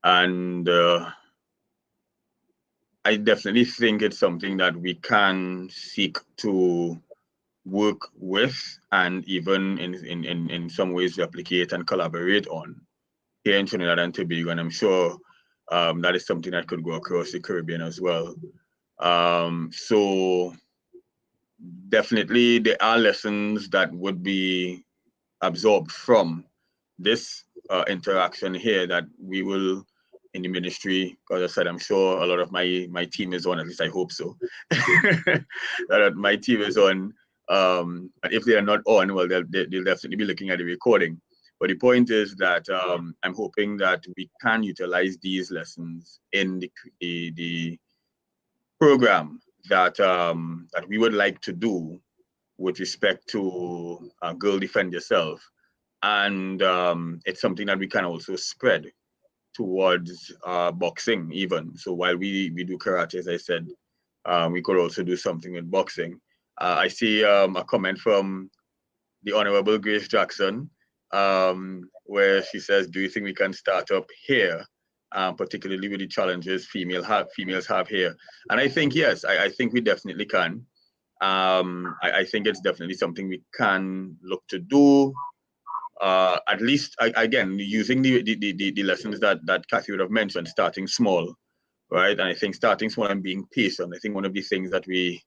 And I definitely think it's something that we can seek to work with, and even in some ways replicate and collaborate on here in Trinidad and Tobago. And I'm sure that is something that could go across the Caribbean as well. So definitely there are lessons that would be absorbed from this interaction here that we will, in the ministry, because I said, I'm sure a lot of my team is on, at least I hope so, that my team is on. But if they are not on, well, they'll definitely be looking at the recording. But the point is that I'm hoping that we can utilize these lessons in the program that we would like to do with respect to Girl Defend Yourself. And it's something that we can also spread towards boxing even. So while we do karate, as I said, we could also do something with boxing. I see a comment from the Honorable Grace Jackson, where she says, do you think we can start up here, particularly with the challenges females have here? And I think, yes, I think we definitely can. I think it's definitely something we can look to do. At least, again, using the lessons that Cathy would have mentioned, starting small, right? And I think starting small and being patient. I think one of the things that we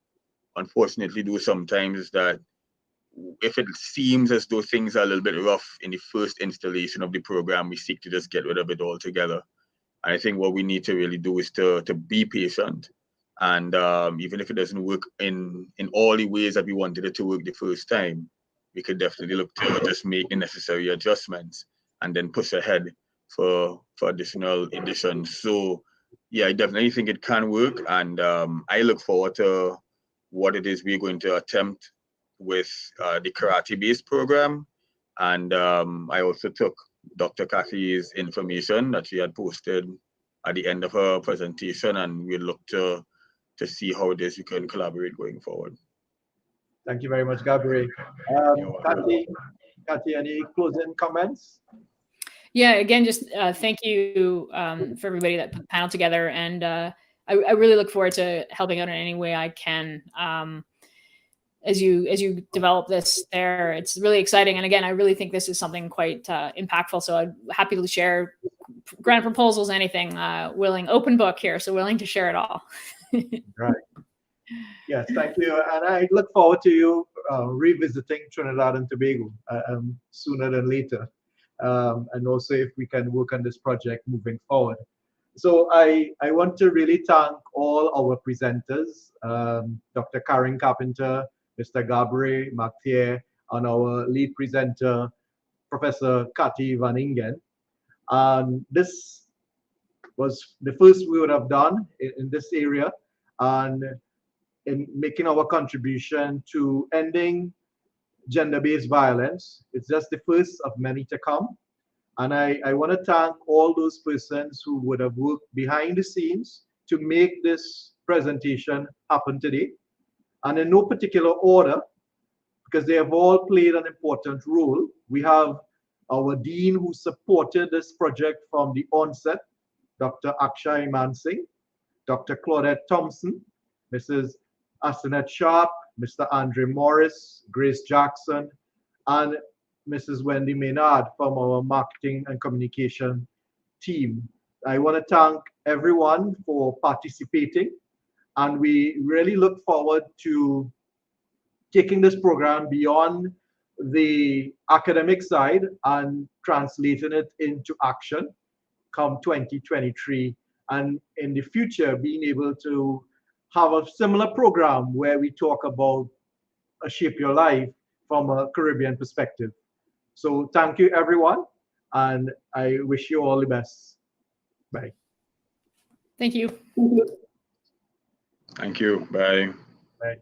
unfortunately do sometimes is that if it seems as though things are a little bit rough in the first installation of the program, we seek to just get rid of it altogether. And I think what we need to really do is to be patient. And even if it doesn't work in all the ways that we wanted it to work the first time, we could definitely look to just make the necessary adjustments and then push ahead for additional editions. So yeah, I definitely think it can work. And I look forward to what it is we're going to attempt with the karate-based program. And I also took Dr. Cathy's information that she had posted at the end of her presentation, and we'll look to see how it is we can collaborate going forward. Thank you very much, Gabriel. Cathy, any closing comments? Yeah, again, just thank you for everybody that put the panel together. And I really look forward to helping out in any way I can as you develop this there. It's really exciting. And again, I really think this is something quite impactful. So I'm happy to share grant proposals, anything, willing, open book here. So willing to share it all. Right. Yes, thank you. And I look forward to you revisiting Trinidad and Tobago sooner than later. And also if we can work on this project moving forward. So I want to really thank all our presenters, Dr. Karen Carpenter, Mr. Gabriel Mactier, and our lead presenter, Professor Cathy van Ingen. And this was the first we would have done in this area, and in making our contribution to ending gender-based violence. It's just the first of many to come. And I want to thank all those persons who would have worked behind the scenes to make this presentation happen today. And in no particular order, because they have all played an important role. We have our dean who supported this project from the onset, Dr. Akshay Mansingh, Dr. Claudette Thompson, Mrs. Asenet Sharp, Mr. Andre Morris, Grace Jackson, and Mrs. Wendy Maynard from our marketing and communication team. I want to thank everyone for participating, and we really look forward to taking this program beyond the academic side and translating it into action come 2023, and in the future being able to have a similar program where we talk about Shape Your Life from a Caribbean perspective. So thank you everyone, and I wish you all the best. Bye. Thank you. Thank you. Bye. Bye.